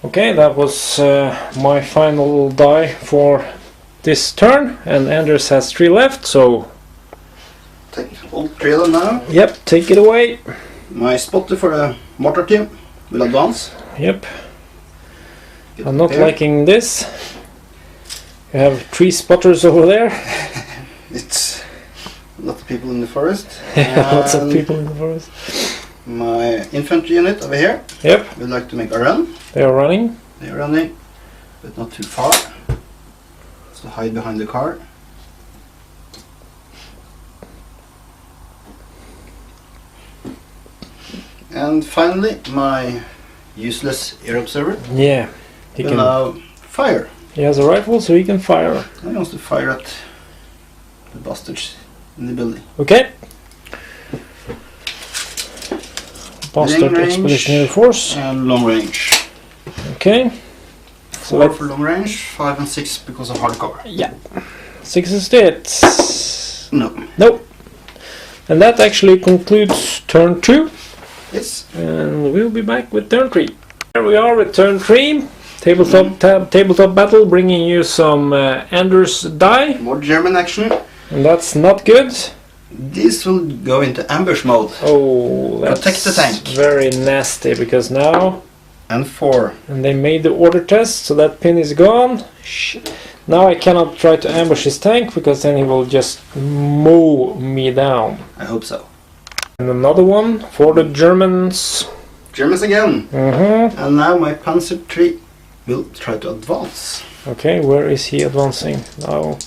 Okay, that was my final die for this turn, and Anders has 3 left, so Take all 3 of them now. yep, take it away. My spotter for the mortar team will advance. Yep. Get I'm not prepared. liking this. You have 3 spotters over there. It's a lot of people in the forest. Lots of And people in the forest. My infantry unit over here Yep, would like to make a run. they are running. They are running, but not too far. So hide behind the car. And finally, my useless air observer Yeah, he will can. now fire. He has a rifle, so he can fire. He wants to fire at the bastards in the building. Okay. Bastard range. Expeditionary Force. And long range. Okay. 4 for long range, 5 and 6 because of hardcover. Yeah. 6 is it. No. Nope. And that actually concludes turn 2. Yes. And we'll be back with turn 3. Here we are with turn 3. Tabletop battle, bringing you some Anders die. More German action. And that's not good. This will go into ambush mode. Oh, that's Protect the tank. very nasty, because now... And 4. And they made the order test, so that pin is gone. Now I cannot try to ambush his tank, because then he will just mow me down. I hope so. And another one for the Germans. Germans again. Mm-hmm. And now my Panzer III will try to advance. Okay, where is he advancing now?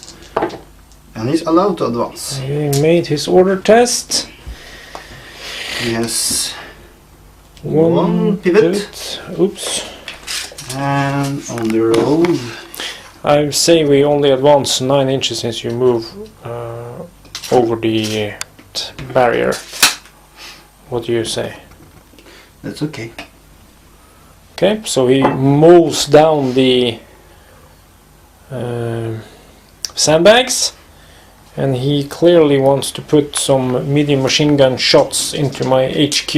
And he's allowed to advance. He made his order test. He has One pivot. Oops. And on the road. I say we only advance 9 inches since you move over the barrier. What do you say? That's okay. Okay, so he mows down the sandbags, and he clearly wants to put some medium machine gun shots into my HQ.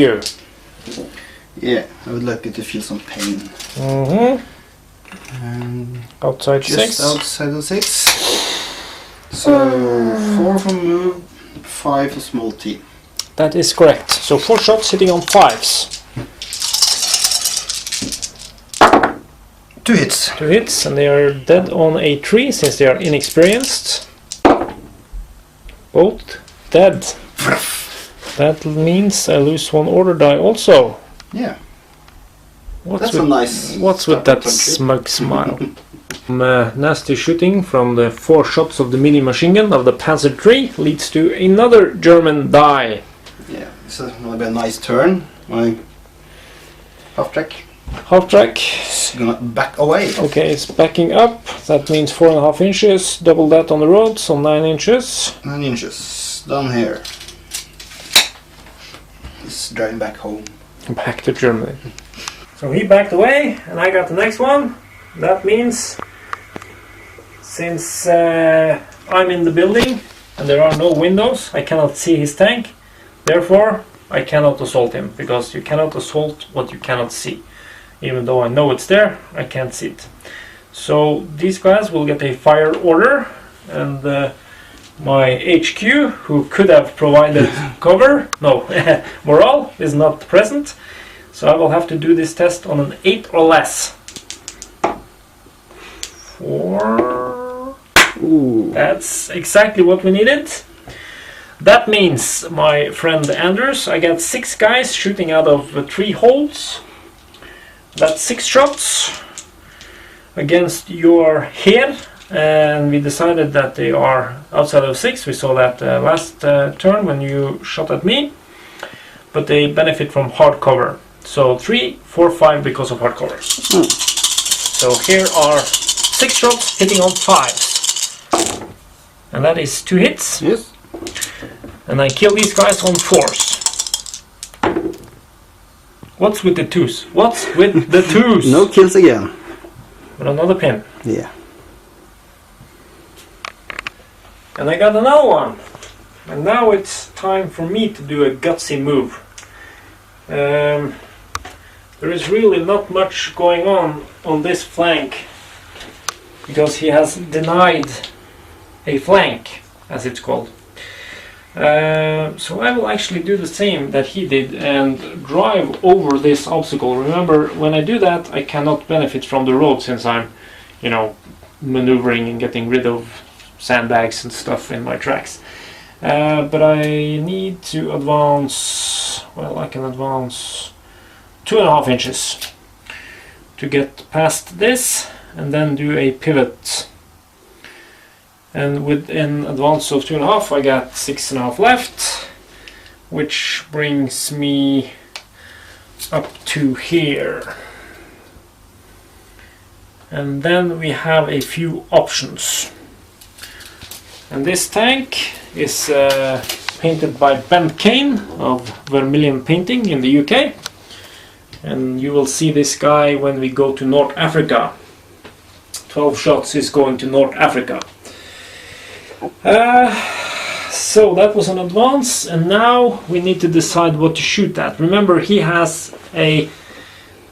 Yeah, I would like you to feel some pain. Mm-hmm. And Outside just 6. outside of 6. So 4 for move, 5 for small T. That is correct. So 4 shots hitting on 5s. 2 hits. 2 hits, and they are dead on a 3 since they are inexperienced. Both dead. That means I lose 1 order die also. Yeah. What's That's with, a nice what's with start that to smug smile? Nasty shooting from the 4 shots of the mini machine gun of the Panzer III leads to another German die. Yeah, this is going to be a nice turn. My Half track. Half track. It's gonna back away. Okay, it's backing up. That means 4.5 inches. Double that on the road, so 9 inches. 9 inches. Down here. He's driving back home. Back to Germany. So he backed away, and I got the next one. That means, since I'm in the building and there are no windows, I cannot see his tank. Therefore, I cannot assault him, because you cannot assault what you cannot see. Even though I know it's there, I can't see it. So these guys will get a fire order, and my HQ, who could have provided cover, no, morale, is not present. So I will have to do this test on an 8 or less. 4. Ooh. That's exactly what we needed. That means, my friend Anders, I got 6 guys shooting out of 3 holes. That's 6 shots against your head, and we decided that they are outside of 6. We saw that last turn when you shot at me, but they benefit from hard cover. So 3, 4, 5 because of hard cover. So here are 6 shots hitting on 5s, and that is 2 hits. Yes. And I kill these guys on 4s. What's with the 2s? What's with the 2s? No kills again. With another pin. Yeah. And I got another one. And now it's time for me to do a gutsy move. There is really not much going on this flank, because he has denied a flank, as it's called. So I will actually do the same that he did and drive over this obstacle. Remember, when I do that, I cannot benefit from the road, since I'm, you know, maneuvering and getting rid of sandbags and stuff in my tracks. But I need to advance, well, I can advance 2.5 inches to get past this and then do a pivot. And with an advance of 2.5, I got 6.5 left, which brings me up to here. And then we have a few options. And this tank is painted by Ben Kane of Vermilion Painting in the UK. And you will see this guy when we go to North Africa. 12 shots is going to North Africa. So that was an advance, and now we need to decide what to shoot at. Remember, he has a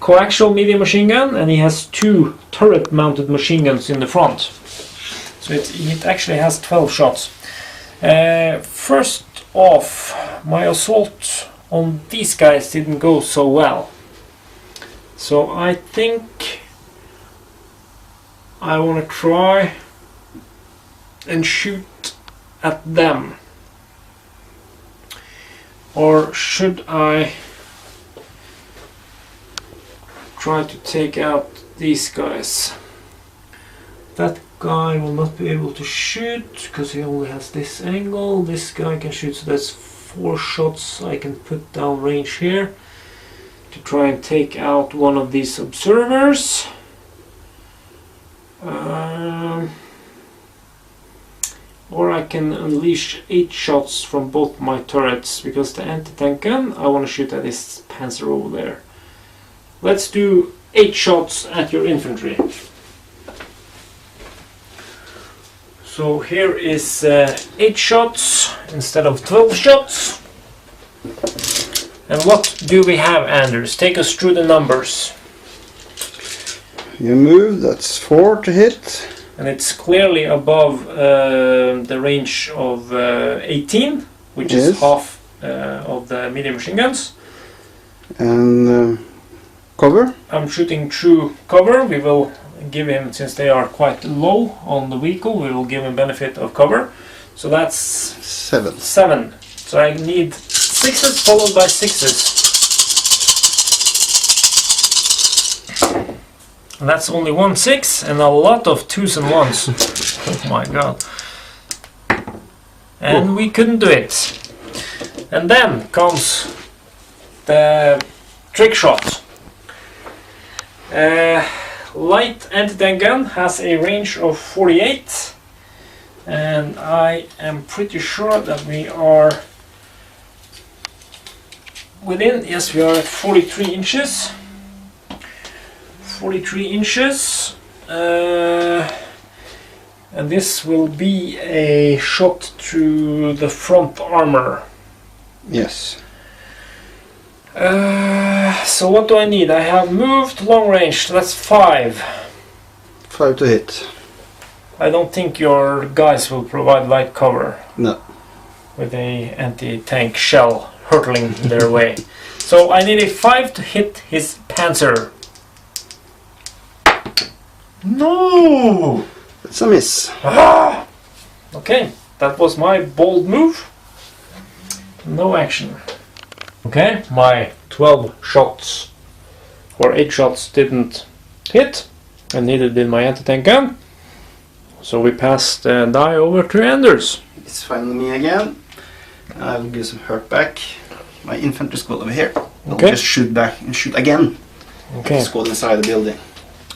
coaxial medium machine gun, and he has 2 turret mounted machine guns in the front. So it actually has 12 shots. First off, my assault on these guys didn't go so well. So I think I want to try and shoot at them. Or should I try to take out these guys? That guy will not be able to shoot because he only has this angle. This guy can shoot, so that's 4 shots I can put down range here to try and take out one of these observers. Or I can unleash 8 shots from both my turrets, because the anti-tank gun, I want to shoot at this panzer over there. Let's do 8 shots at your infantry. So here is 8 shots instead of 12 shots. And what do we have, Anders? Take us through the numbers. You move, that's 4 to hit. And it's clearly above the range of 18, which is half of the medium machine guns. And cover? I'm shooting through cover. We will give him, since they are quite low on the vehicle, we will give him benefit of cover. So that's 7. 7. So I need 6s followed by 6s. And that's only 1 6 and a lot of 2s and 1s. Oh my god. And we couldn't do it. And then comes the trick shot. Light anti-tank gun has a range of 48, and I am pretty sure that we are within. Yes, we are at 43 inches. 43 inches. And this will be a shot through the front armor. Yes. So what do I need? I have moved long range, that's 5. 5 to hit. I don't think your guys will provide light cover. No. With a anti-tank shell hurtling their way. So I need a 5 to hit his panzer. No! It's a miss. Ah! Okay, that was my bold move. No action. Okay, my 12 shots or 8 shots didn't hit, and neither did my anti-tank gun. So we passed the die over to Anders. It's finally me again. I will give some hurt back. My infantry squad over here. I'll Okay. just shoot back and shoot again. Okay. Squad inside the building.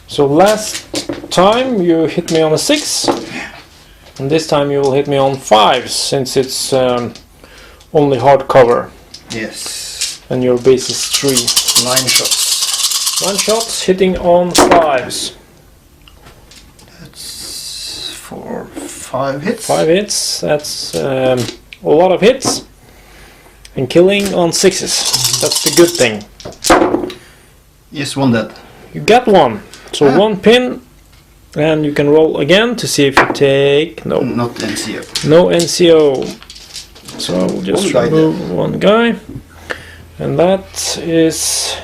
So last time you hit me on a 6, and this time you will hit me on 5, since it's only hard cover, Yes. and your base is 3. 9 shots. 9 shots hitting on 5s. That's 4, 5 hits. 5 hits, that's a lot of hits, and killing on 6s. That's the good thing. Yes, 1 dead. You got 1. So 1 pin, and you can roll again to see if you take no Not NCO. no NCO. So I'll just One guy remove 1 guy, and that is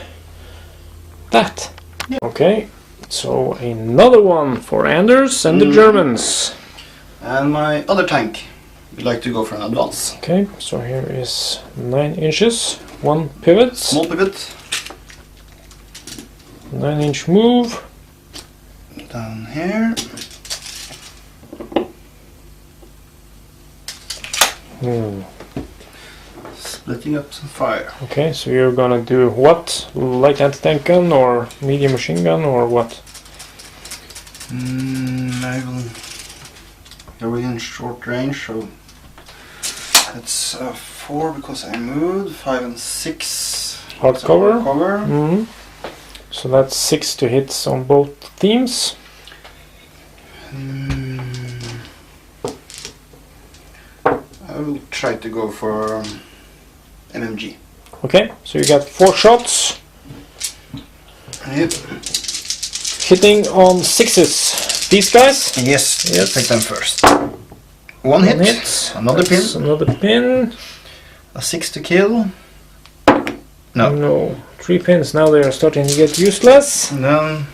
that. Yeah. Okay, so another one for Anders and the Germans. And my other tank would like to go for an advance. Okay, so here is 9 inches, 1 pivot, Small pivot. 9-inch move. Down here. Splitting up some fire. Okay, so you're gonna do what? Light anti-tank gun or medium machine gun or what? I will go in short range, so that's 4 because I moved, 5 and 6. Hard So cover. hard cover. Mhm. So that's 6 to hits on both themes. I will try to go for MMG. Okay, so you got 4 shots Yep. hitting on 6s. These guys? Yes, Yes. take them first. One hit, another That's pin, another pin. a 6 to kill. No. No. 3 pins. Now they are starting to get useless. And then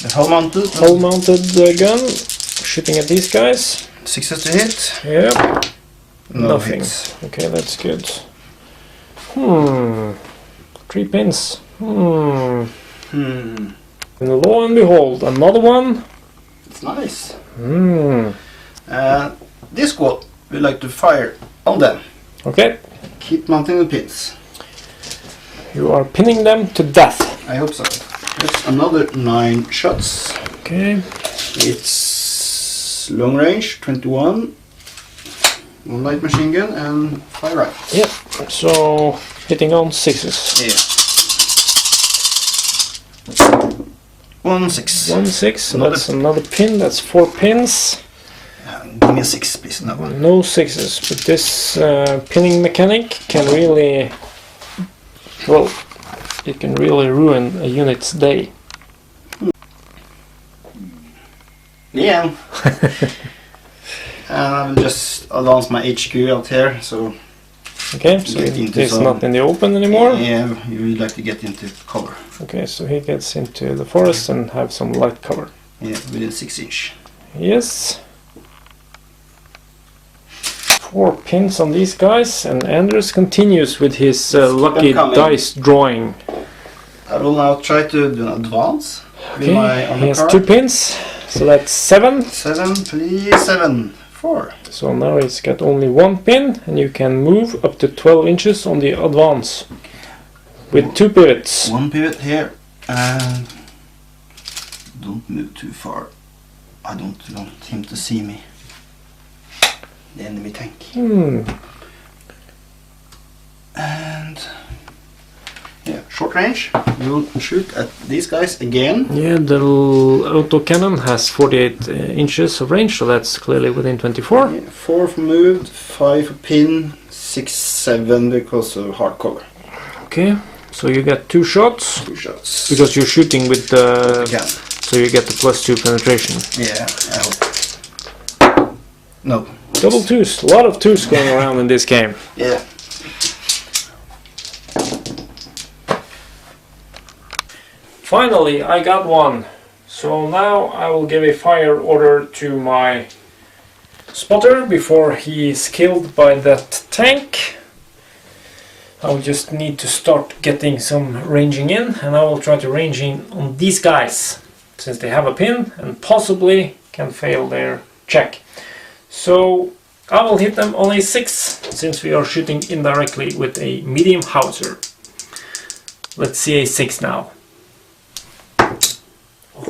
the hull mounted. Hull mounted gun. Shooting at these guys. 6s to hit. Yep. No Nothing. hits. Okay, that's good. 3 pins. And lo and behold, another one. It's nice. This squad we like to fire on them. Okay, Keep mounting the pins. you are pinning them to death. I hope so. That's another 9 shots. Okay, It's long range, 21. 1 light machine gun and 5 rifles. yep. So hitting on 6s. Yeah. 1 6. 1 6. So Another- that's another pin. That's 4 pins. Give me a 6, please. No one. No 6s. But this pinning mechanic can really, well, it can really ruin a unit's day. Yeah. And I will just advance my HQ out here, so Okay, so Get into it's some- not in the open anymore. yeah, you would like to get into cover. Okay, so he gets into the forest and have some light cover. Yeah, within 6 inch. Yes. 4 pins on these guys, and Anders continues with his lucky coming. dice drawing. I will now try to do an advance with my Okay, armor he has card. 2 pins, so that's 7. 7, please, 7. 4. So now he's got only 1 pin, and you can move up to 12 inches on the advance with 2 pivots. 1 pivot here and Don't move too far. I don't want him to see me. The enemy tank. And yeah, short range. You'll shoot at these guys again. Yeah, the autocannon has 48 inches of range, so that's clearly within 24. Yeah, 4 for moved, 5 for pin, 6, 7 because of hardcover. Okay, so you get 2 shots. 2 shots. Because you're shooting with the... Again. So you get the +2 penetration. Yeah, I hope. No. Double 2s. A lot of 2s going around in this game. Yeah. Finally, I got one. So now I will give a fire order to my spotter before he is killed by that tank. I'll just need to start getting some ranging in, and I will try to range in on these guys, since they have a pin and possibly can fail their check. So I will hit them on a 6, since we are shooting indirectly with a medium howitzer. Let's see a 6 now.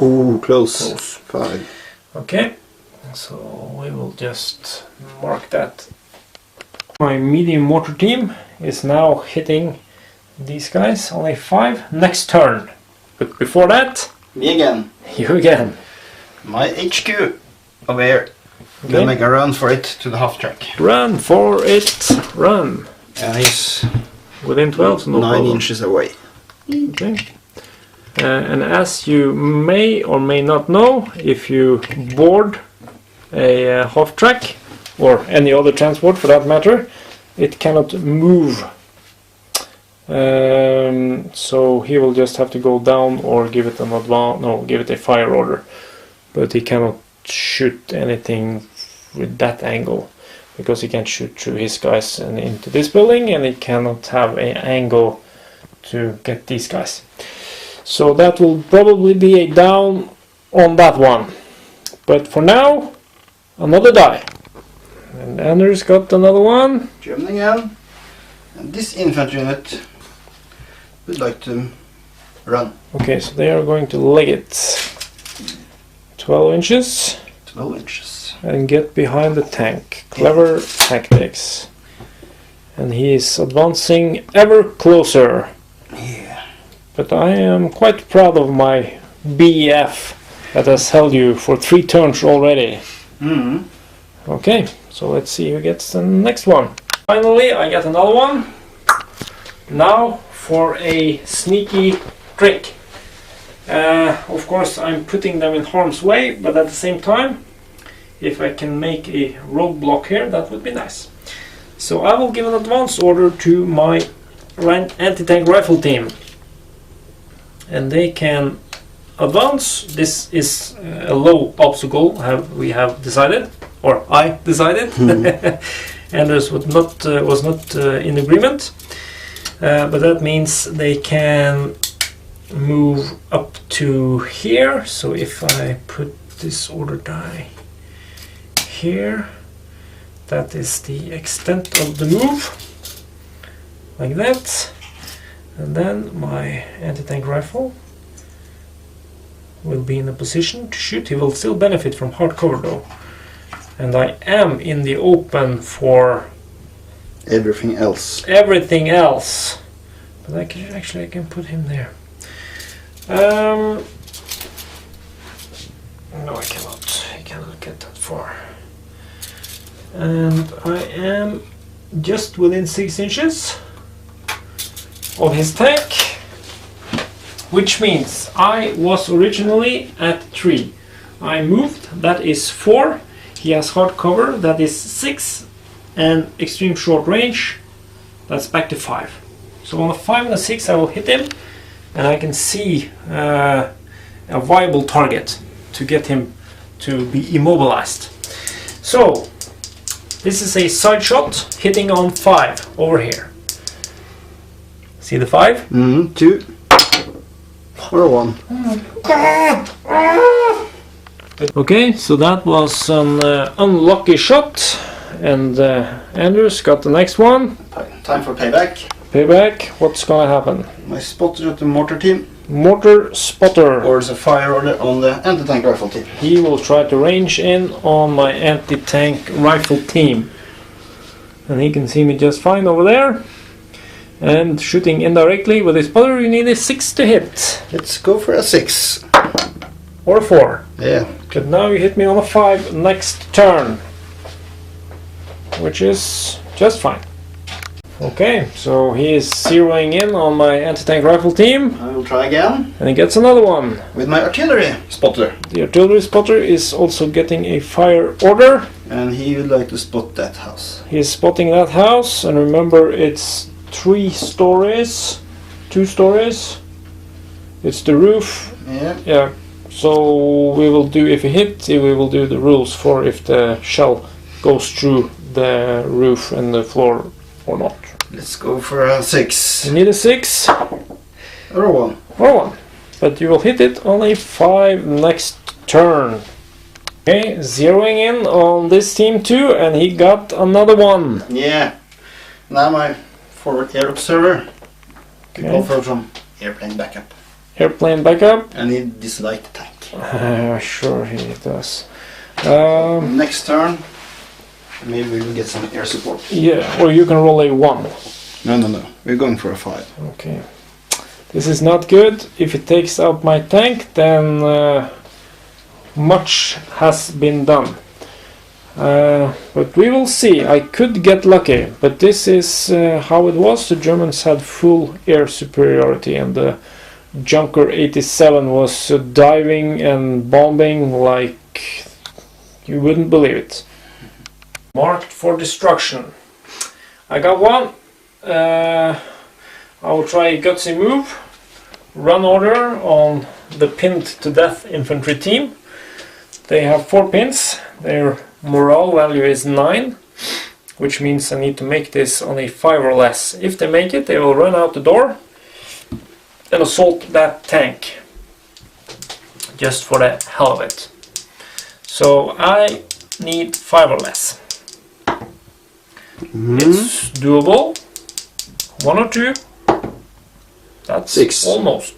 Ooh, close. 5. Okay, so we will just mark that. My medium mortar team is now hitting these guys on a 5 next turn. But before that, Me again. you again. My HQ over here. Okay. Gonna make a run for it to the half track. Run for it, run. And he's Within 12, so no 9 problem. inches away. Okay. And as you may or may not know, if you board a half track or any other transport for that matter, it cannot move. So he will just have to go down or give it an give it a fire order. But he cannot shoot anything with that angle, because he can't shoot through his guys and into this building, and he cannot have an angle to get these guys. So that will probably be a down on that one. But for now, another die. And Anders got another one. German again. And this infantry unit would like to run. Okay, so they are going to leg it 12 inches 12 inches. and get behind the tank. Clever tactics. And he is advancing ever closer. Yeah. But I am quite proud of my BF that has held you for 3 turns already. Mm-hmm. Okay, so let's see who gets the next one. Finally, I get another one. Now for a sneaky trick. Of course, I'm putting them in harm's way, but at the same time, if I can make a roadblock here, that would be nice. So I will give an advance order to my anti-tank rifle team. And they can advance. This is a low obstacle, we have decided, or I decided. Anders was not in agreement, but that means they can move up to here. So if I put this order die here, that is the extent of the move, like that. And then my anti-tank rifle will be in a position to shoot. He will still benefit from hard cover though. And I am in the open for Everything else. everything else. But I can put him there. No, I cannot. I cannot get that far. And I am just within 6 inches of his tank, which means I was originally at 3. I moved, that is 4. He has hard cover, that is 6, and extreme short range, that's back to 5. So on a 5 and a 6 I will hit him, and I can see a viable target to get him to be immobilized. So this is a side shot hitting on 5 over here. See the 5? 2 or 1. Okay, so that was an unlucky shot, and Anders got the next one. Time for payback. Payback, what's gonna happen? My spotter at the mortar team Mortar spotter. Or is a fire order on the anti-tank rifle team. He will try to range in on my anti-tank rifle team. And he can see me just fine over there. And shooting indirectly with his spotter, you need a 6 to hit. Let's go for a 6. Or a 4. Yeah. But now you hit me on a 5 next turn. Which is just fine. Okay, so he is zeroing in on my anti-tank rifle team. I will try again. And he gets another one. With my artillery spotter. The artillery spotter is also getting a fire order. And he would like to spot that house. He is spotting that house, and remember it's 3 stories, 2 stories. It's the roof. Yeah. So we will do, if he hit, we will do the rules for if the shell goes through the roof and the floor or not. Let's go for a 6. You need a 6 Or a 1. or 1, but you will hit it on a 5 next turn. Okay, zeroing in on this team too, and he got another one. Yeah. Now my forward air observer can Okay. go for some airplane backup. Airplane backup. And he disliked the tank. Sure he does. Next turn, maybe we will get some air support. Yeah, or you can roll a 1. No. We're going for a 5. Okay. This is not good. If it takes out my tank, then much has been done. But we will see. I could get lucky, but this is how it was. The Germans had full air superiority, and the Junker 87 was diving and bombing like you wouldn't believe it. Marked for destruction. I got one. I will try a gutsy move. Run order on the pinned to death infantry team. They have 4 pins. Their morale value is 9, which means I need to make this on a 5 or less. If they make it, they will run out the door and assault that tank, just for the hell of it. So I need 5 or less. It's doable. 1 or 2. That's 6. almost.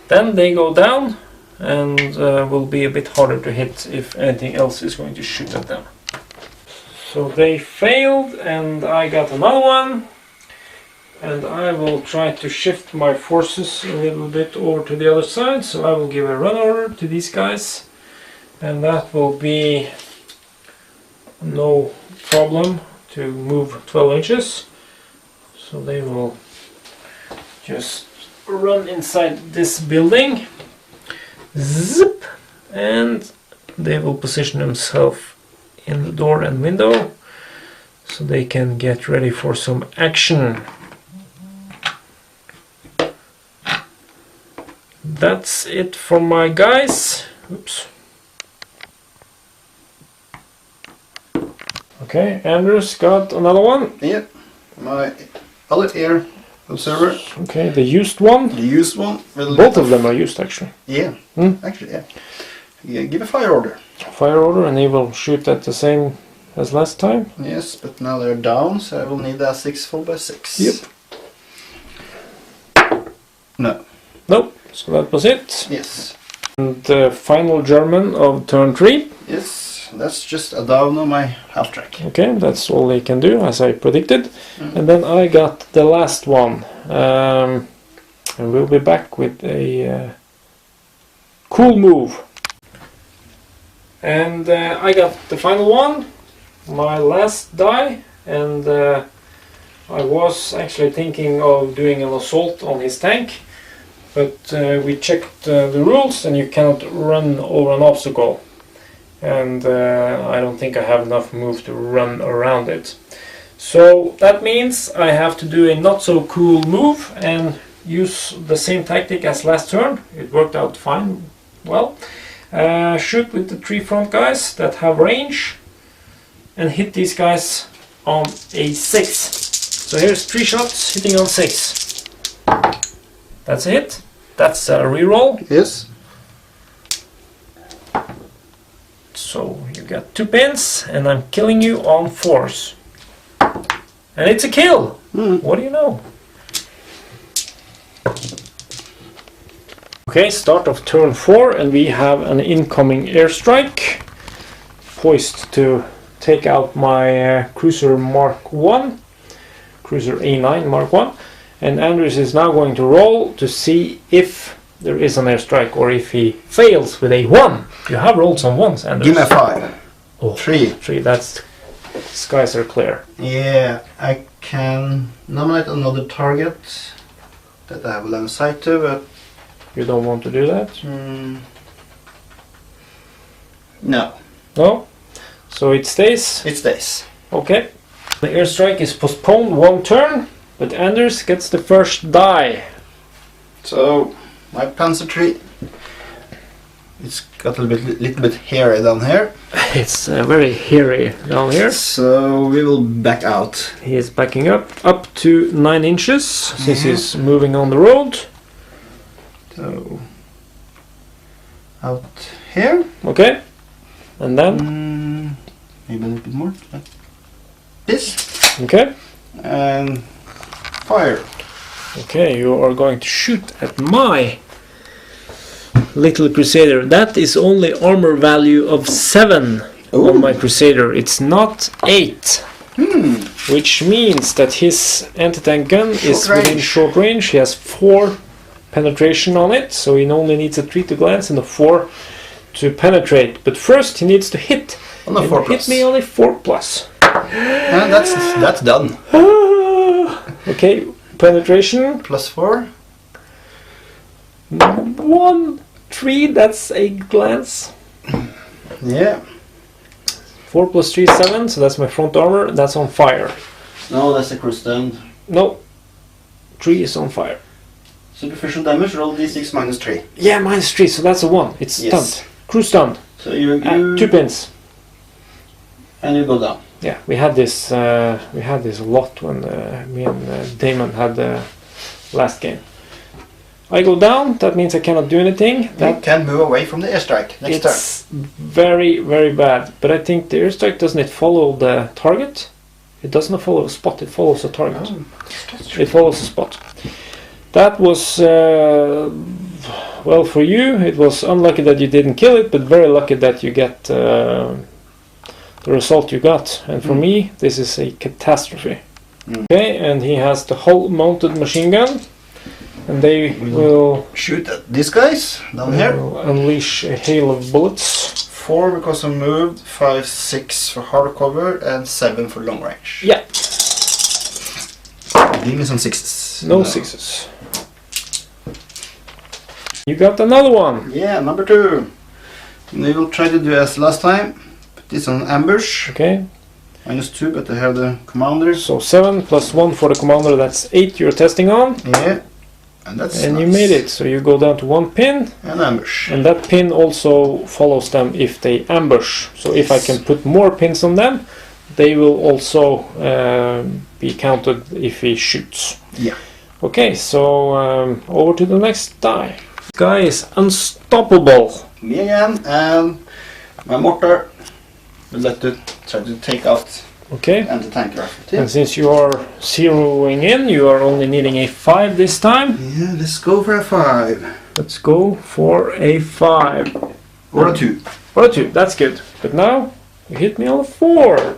Then they go down and will be a bit harder to hit if anything else is going to shoot at them. So they failed, and I got another one. And I will try to shift my forces a little bit over to the other side. So I will give a run order to these guys, and that will be no problem to move 12 inches. So they will just run inside this building, zip, and they will position themselves in the door and window so they can get ready for some action. That's it for my guys. Oops. Okay, Anders got another one. Yep. My other air observer. Okay, the used one. The used one. Both of them are used actually. Yeah. Actually, yeah. Give a fire order. Fire order, and he will shoot at the same as last time. Yes, but now they're down, so I will need a 6 4 by 6. Yep. No. Nope. So that was it. Yes. And the final German of turn 3. Yes, that's just a down on my half track. Okay, that's all they can do, as I predicted. And then I got the last one. And we'll be back with a cool move. And I got the final one, my last die, and I was actually thinking of doing an assault on his tank. But we checked the rules, and you cannot run over an obstacle. And I don't think I have enough move to run around it. So that means I have to do a not so cool move and use the same tactic as last turn. It worked out fine. Well, shoot with the 3 front guys that have range and hit these guys on a 6. So here's 3 shots hitting on 6. That's a hit. That's a reroll. Yes. So you got 2 pins, and I'm killing you on 4s. And it's a kill! What do you know? Okay, start of turn 4, and we have an incoming airstrike. Poised to take out my cruiser Mark 1, cruiser A9 Mark 1, and Anders is now going to roll to see if there is an airstrike or if he fails with a 1. You have rolled some 1s, Anders. Give me a 5. Oh, 3. 3, that's... skies are clear. Yeah, I can nominate another target that I have a line of sight to, but... You don't want to do that? No. No? So it stays? It stays. Okay. The airstrike is postponed 1 turn, but Anders gets the first die. So, my Panzer III, it's got a little bit hairy down here. It's very hairy down here. So, we will back out. He is backing up to 9 inches, since he's moving on the road. So, out here. Okay. And then? Maybe a little bit more. Like this. Okay. And fire. Okay, you are going to shoot at my little Crusader. That is only armor value of 7 on my Crusader. It's not 8. Which means that his anti-tank gun is within short range. He has 4 penetration on it, so he only needs a 3 to glance and a 4 to penetrate. But first he needs to hit. On a 4 hit me on a 4 plus. And that's done. Okay, penetration. Plus 4. 1, 3, that's a glance. Yeah. 4 plus 3, 7, so that's my front armor. That's on fire. No, that's a cruise stand. No, 3 is on fire. Superficial damage, roll d6 minus 3. Yeah, minus 3, so that's a 1. It's stunned. Crew stunned. So you 2 pins. And you go down. Yeah, we had this a lot when me and Damon had the last game. I go down, that means I cannot do anything. That can move away from the airstrike next turn. It's very, very bad. But I think the airstrike, doesn't it follow the target? It doesn't follow a spot, it follows a target. It follows a spot. That was, well, for you, it was unlucky that you didn't kill it, but very lucky that you get the result you got. And for me, this is a catastrophe. Okay, and he has the hull-mounted machine gun, and they will shoot at these guys down here. Unleash a hail of bullets. 4 because I moved, 5, 6 for hard cover, and 7 for long range. Yeah. Give me some 6s. No 6s. You got another one. Yeah, number 2. And we will try to do as last time. Put this on ambush. Okay. Minus 2, but I have the commander. So 7 plus 1 for the commander, that's 8 you're testing on. Yeah. And that's and nice. You made it, so you go down to 1 pin. And ambush. And that pin also follows them if they ambush. So if I can put more pins on them, they will also be counted if he shoots. Yeah. Okay, so over to the next die. This guy is unstoppable. Me again, and my mortar will let it try to take out anti-tank rifle. And since you are zeroing in, you are only needing a 5 this time. Yeah, let's go for a 5. Let's go for a 5. Or a 2. Or a 2, that's good. But now, you hit me on a 4.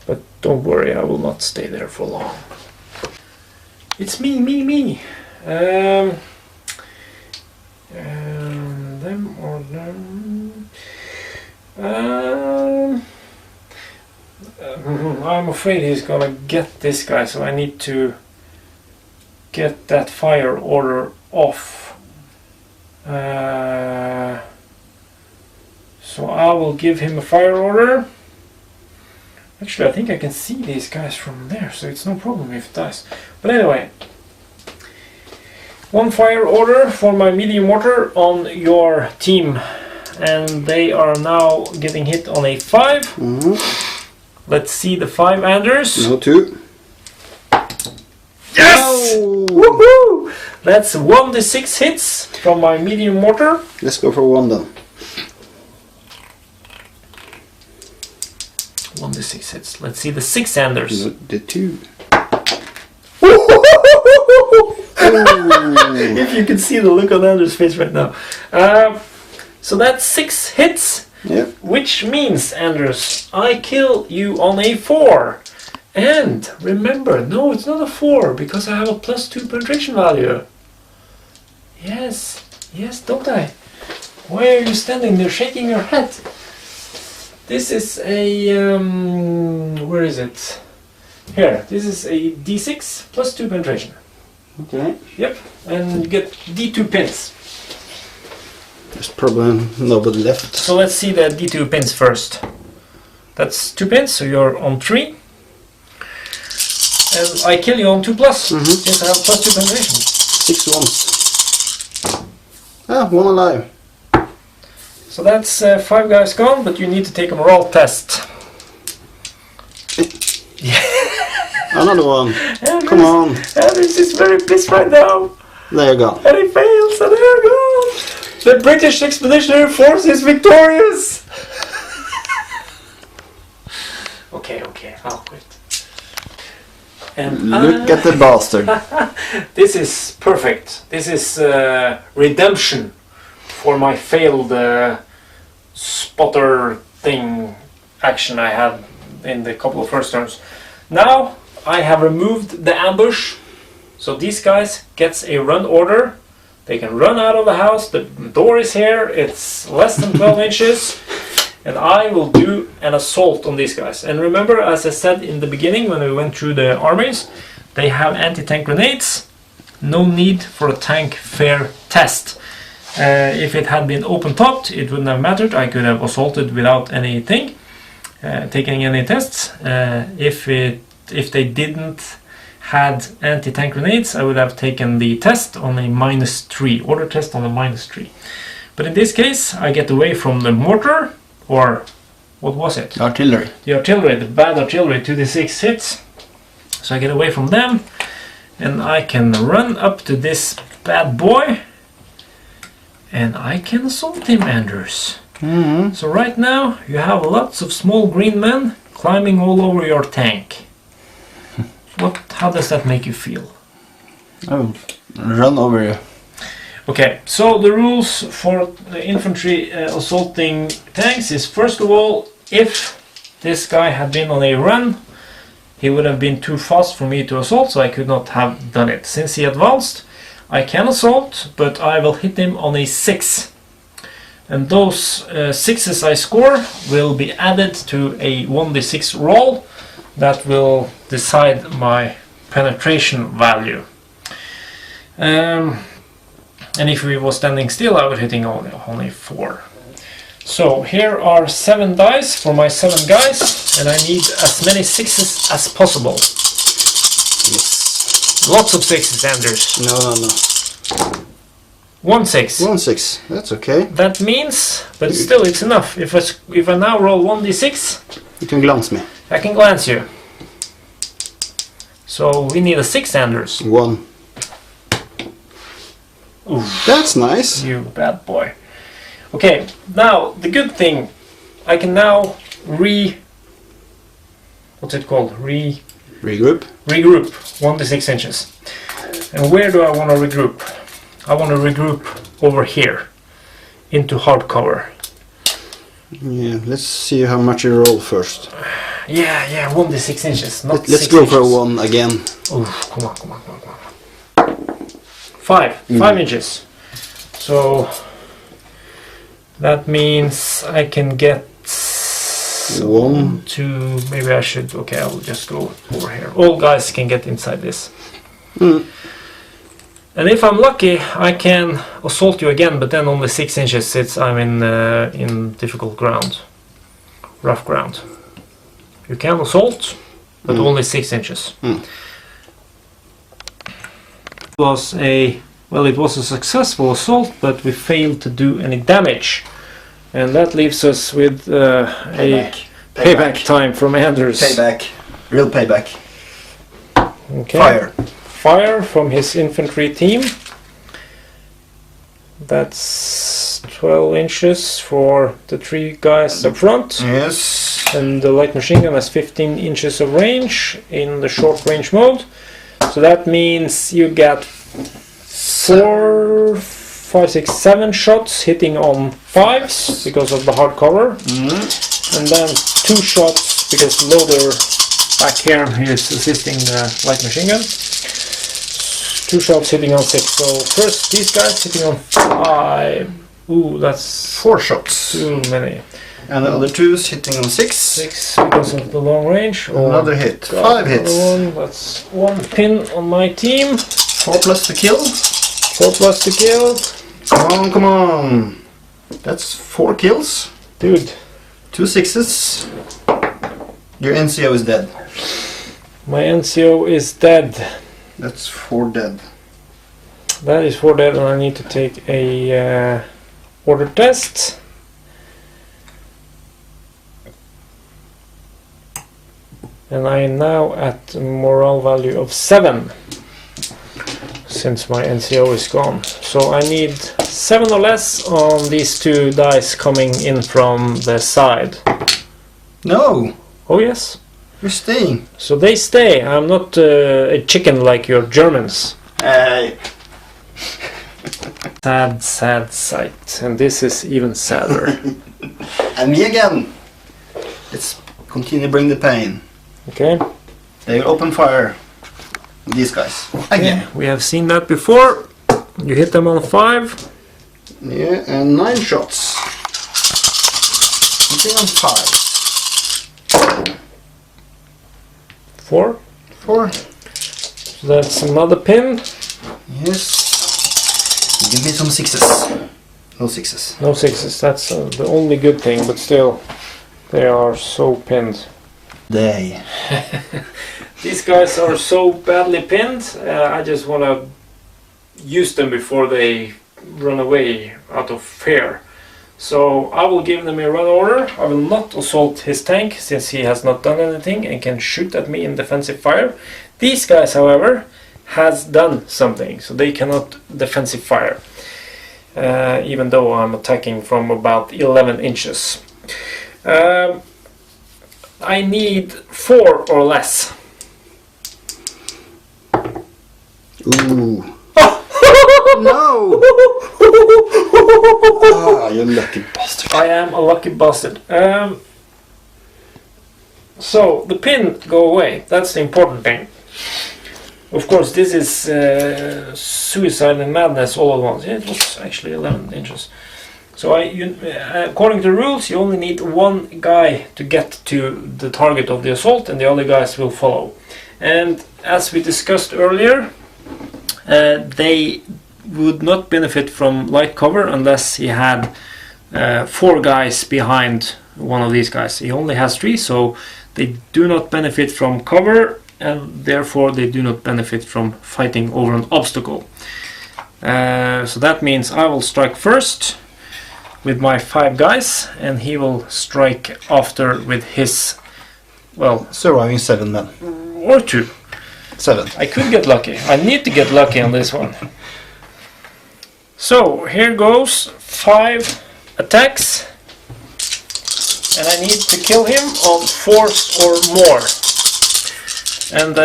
But don't worry, I will not stay there for long. It's me. Them or them. I'm afraid he's gonna get this guy, so I need to get that fire order off. So I will give him a fire order. Actually, I think I can see these guys from there, so it's no problem if it dies. But anyway, 1 fire order for my medium mortar on your team, and they are now getting hit on a 5. Let's see the 5, Anders. No 2. Yes! No! Woohoo! That's 1d6 hits from my medium mortar. Let's go for 1 then. 1d6 hits. Let's see the 6, Anders. No, the 2. If you can see the look on Anders' face right now. So that's 6 hits. Yep. Which means, Anders, I kill you on a 4. And remember, no, it's not a 4 because I have a +2 penetration value. Yes, yes, don't I? Why are you standing there shaking your head? This is a, where is it? Here, this is a D6 +2 penetration. Okay. Yep, and you get D2 pins. There's probably nobody left. So let's see the D2 pins first. That's 2 pins, so you're on 3. And I kill you on 2+, since I have +2 penetration. 6 ones. Ah, 1 alive. So that's 5 guys gone, but you need to take a morale test. Another one. Anders, Come on. Anders is very pissed right now. There you go. And he fails, and there you go. The British Expeditionary Force is victorious. Okay, I'll quit. And Look at the bastard. this is perfect. This is redemption for my failed spotter thing action I had in the couple of first turns. Now I have removed the ambush, so these guys gets a run order. They can run out of the house. The door is here. It's less than 12 inches. And I will do an assault on these guys. And remember, as I said in the beginning when we went through the armies, they have anti-tank grenades. No need for a tank fair test. If it had been open-topped, it wouldn't have mattered. I could have assaulted without anything, taking any tests. If they didn't had anti-tank grenades, I would have taken the test on a -3, order test on a -3. But in this case, I get away from the mortar, or what was it? Artillery. The artillery, the bad artillery, 2d6 hits. So I get away from them, and I can run up to this bad boy, and I can assault him, Anders. So right now, you have lots of small green men climbing all over your tank. How does that make you feel? Oh, run over you. Okay, so the rules for the infantry assaulting tanks is, first of all, if this guy had been on a run, he would have been too fast for me to assault, so I could not have done it. Since he advanced, I can assault, but I will hit him on a 6. And those 6s I score will be added to a 1d6 roll that will decide my penetration value. And if we were standing still, I would hitting only 4. So here are 7 dice for my 7 guys, and I need as many 6s as possible. Yes. Lots of 6s, Anders. No. 1 6. 1 6. That's okay. That means, but still it's enough. If I now roll 1d6, You can glance me. I can glance you. So we need a 6, Anders. 1. Oof. That's nice. You bad boy. Okay, now the good thing, I can now what's it called? Regroup. Regroup 1d6 inches. And where do I want to regroup? I want to regroup over here into hardcover. Yeah, let's see how much you roll first. Yeah, 1d6 inches. Not Let's 6 go inches. for 1 again. Oof, come on. 5 inches. So that means I can get 1, 2. Maybe I should. Okay, I will just go over here. All guys can get inside this. And if I'm lucky, I can assault you again, but then only 6 inches since I'm in difficult ground, rough ground. You can assault, but only 6 inches. It was a successful assault, but we failed to do any damage, and that leaves us with a payback time from Anders. Payback. Real payback. Okay. Fire from his infantry team. That's 12 inches for the 3 guys up front. Yes. And the light machine gun has 15 inches of range in the short range mode. So that means you get 4, 5, 6, 7 shots hitting on 5s because of the hard cover. And then 2 shots because loader back here is assisting the light machine gun. 2 shots hitting on 6. So first these guys hitting on 5. Ooh, that's 4 shots. Too many. And the other 2's hitting on 6. 6 because of the long range. Another hit. 5 hits. That's 1 pin on my team. 4 plus the kill. 4 plus the kill. Come on, come on. That's 4 kills. Dude. 2 6s. Your NCO is dead. My NCO is dead. That's 4 dead. That is 4 dead, and I need to take a order test. And I am now at a morale value of 7 since my NCO is gone. So I need 7 or less on these 2 dice coming in from the side. No! Oh yes. You're staying. So they stay. I'm not a chicken like your Germans. Hey. Sad, sad sight. And this is even sadder. And me again. Let's continue to bring the pain. Okay. They will open fire. These guys. Again. Yeah, we have seen that before. You hit them on 5. Yeah, and 9 shots. Hitting on 5. 4. 4. So that's another pin. Yes. Give me some 6s. No 6s. No 6s. That's the only good thing, but still, they are so pinned. These guys are so badly pinned. I just want to use them before they run away out of fear. So I will give them a run order. I will not assault his tank since he has not done anything and can shoot at me in defensive fire. These guys, however, has done something, so they cannot defensive fire. Even though I'm attacking from about 11 inches. I need 4 or less. Ooh. No! Ah, you lucky bastard. I am a lucky bastard. So, the pin go away. That's the important thing. Of course, this is suicide and madness all at once. Yeah, it was actually 11 inches. So, according to the rules, you only need 1 guy to get to the target of the assault, and the other guys will follow. And as we discussed earlier, they would not benefit from light cover unless he had 4 guys behind one of these guys. He only has 3, so they do not benefit from cover, and therefore they do not benefit from fighting over an obstacle. So that means I will strike first with my 5 guys, and he will strike after with his, well, surviving 7 men. Or 2. 7. I could get lucky. I need to get lucky on this one. So here goes 5 attacks, and I need to kill him on force or more. And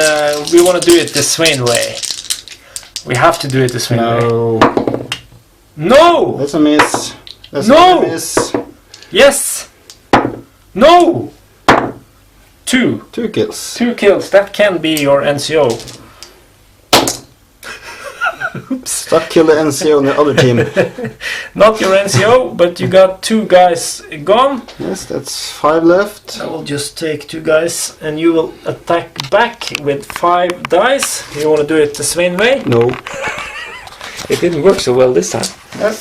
we want to do it the Swain way. We have to do it the Swain way. No! That's a miss. That's no! A miss. Yes! No! 2. 2 kills. 2 kills. That can be your NCO. Oops. That killed the NCO on the other team. Not your NCO, but you got 2 guys gone. Yes, that's 5 left. I will just take 2 guys, and you will attack back with 5 dice. You want to do it the Swain way? No. It didn't work so well this time. Yep.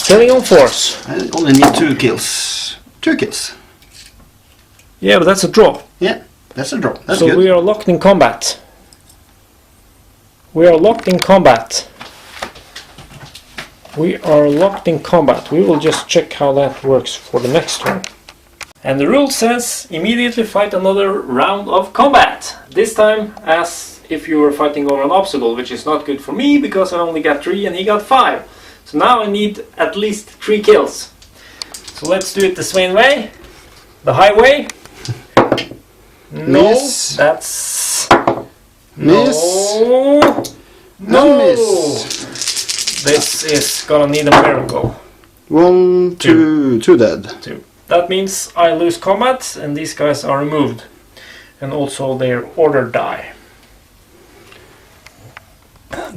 Killing on force. I only need 2 kills. 2 kills. Yeah, but that's a draw. Yeah, that's a draw. That's so good. We are locked in combat. We are locked in combat. We are locked in combat. We will just check how that works for the next turn. And the rule says immediately fight another round of combat. This time as if you were fighting over an obstacle, which is not good for me because I only got 3 and he got 5. So now I need at least 3 kills. So let's do it the Swain way. The highway. No, Miss. that's... Miss. No. No! Miss. This is gonna need a miracle. 1, 2, 2 dead. 2. That means I lose combat and these guys are removed. And also their order die.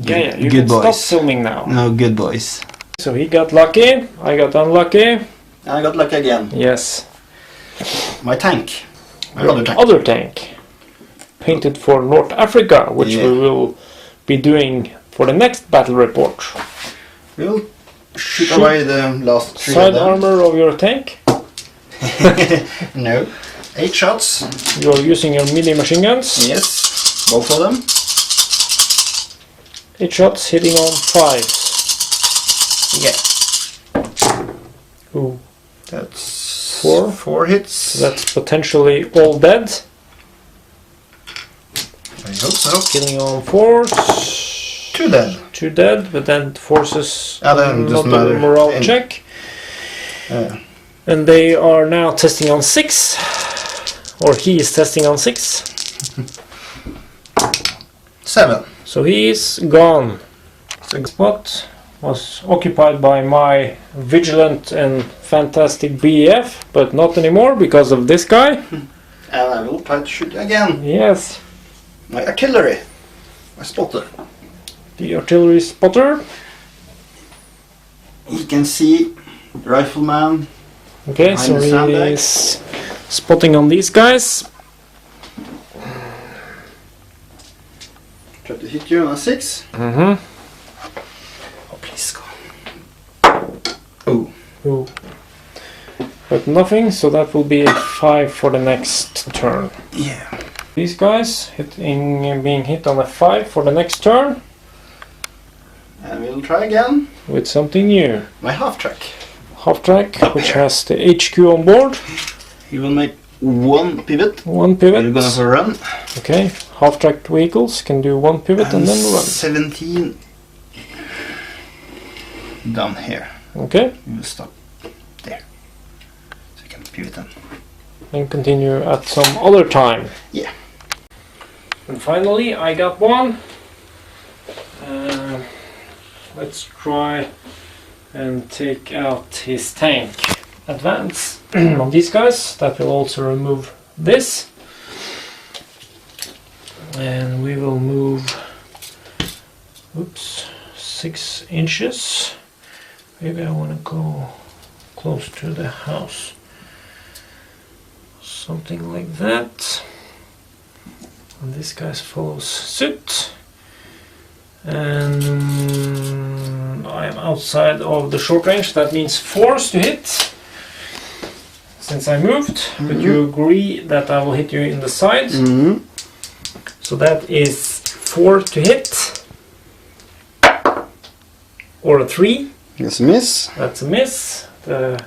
Yeah, you Good can boys. stop filming now. No, good boys. So he got lucky, I got unlucky. I got lucky again. Yes. My tank. My Your other tank. Painted for North Africa, which Yeah. we will be doing for the next battle report. We'll shoot away the last 3 Side of them. armor of your tank. No. 8 shots. You're using your melee machine guns. Yes. Both of them. 8 shots hitting on 5. Yeah. Ooh. That's 4. 4 hits. So that's potentially all dead. I hope so. Killing on 4. 2 dead. 2 dead, but then it forces Then doesn't another matter. morale check. And they are now testing on 6. Or he is testing on 6. 7. So he is gone. The spot was occupied by my vigilant and fantastic BEF, but not anymore because of this guy. And I will try to shoot again. Yes, My artillery. My spotter. the artillery spotter. You can see rifleman. Okay, Behind so the he sandbag. is spotting on these guys. Try to hit you on a 6. Mm-hmm. Oh, please go. Oh. Ooh. But nothing, so that will be a 5 for the next turn. Yeah. These guys being hit on a 5 for the next turn And we'll try again. with something new. My half track. Half track, which has the HQ on board. He will make 1 pivot. 1 pivot. We're gonna have a run. Okay, half tracked vehicles can do 1 pivot and then run. 17 down here. Okay, We will stop there. So you can pivot them. and continue at some other time. Yeah. And finally, I got one. Let's try and take out his tank. Advance on these guys. That will also remove this. And we will move, oops, 6 inches. Maybe I want to go close to the house. Something like that. And this guy follows suit. And I am outside of the short range. That means force to hit. Since I moved, but you agree that I will hit you in the side. So that is 4 to hit. Or a 3. That's a miss. That's a miss. The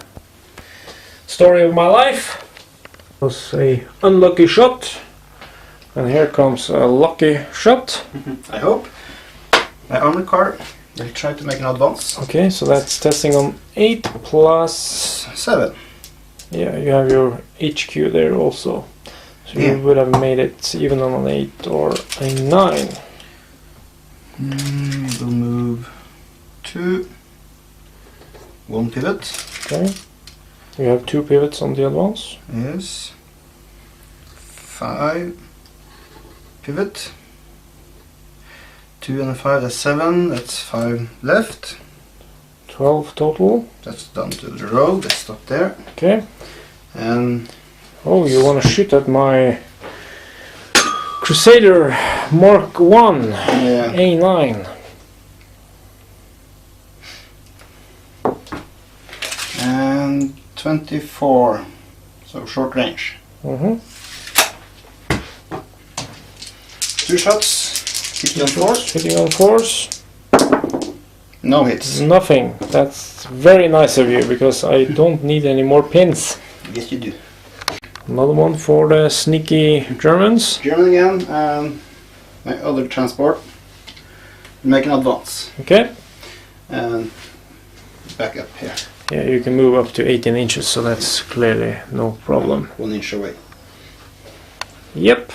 story of my life was a unlucky shot. And here comes a lucky shot. I hope. My armored car will try to make an advance. Okay, so that's testing on 8 plus... 7. Yeah, you have your HQ there also. So Yeah. you would have made it even on an 8 or a 9. We'll move 2. 1 pivot. Okay. You have 2 pivots on the advance. Yes. 5. Pivot. 2 and a 5, that's 7. That's 5 left. 12 total. That's down to the road. Let's stop there. Okay. And Oh, you want to shoot at my Crusader Mark 1 yeah. A9. And 24. So short range. Mm-hmm. 2 shots. Hit on force. Hitting on force. No hits. Nothing. That's very nice of you because I don't need any more pins. Yes, you do. Another one for the sneaky Germans. German again, and my other transport. Make an advance. Okay. And back up here. Yeah, you can move up to 18 inches, so that's clearly no problem. 1 inch away. Yep.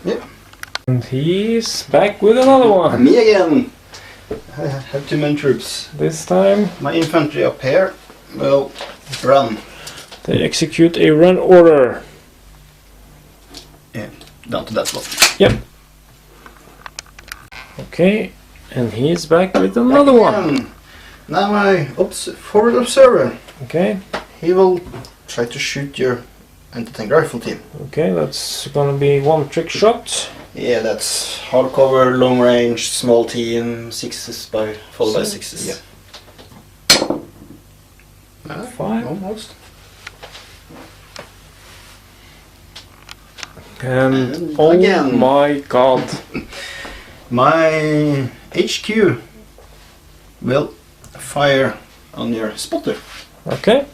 Yep. And he's back with another one. Me again. I have too many troops. This time My infantry up here will run. they execute a run order. Yeah, down to that spot. Yep. Okay, and he's back with another one. Now my forward observer. Okay, He will try to shoot your anti-tank rifle team. okay, that's gonna be one trick shot. Yeah, that's hardcover, long range, small team, followed by sixes. Yeah. 5. Almost. And oh again. my god. My HQ will fire on your spotter. Okay,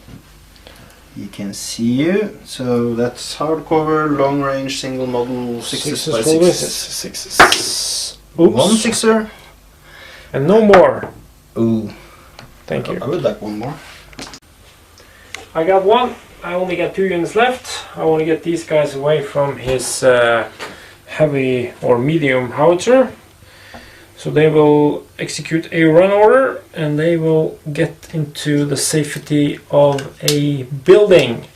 He can see you, so that's hardcover, long range, single model, sixes by for this. sixes. 6. Oops. One sixer. And no more. Ooh. Thank you. I would like one more. I got one. I only got 2 units left. I want to get these guys away from his heavy or medium howitzer. So they will execute a run order and they will get into the safety of a building.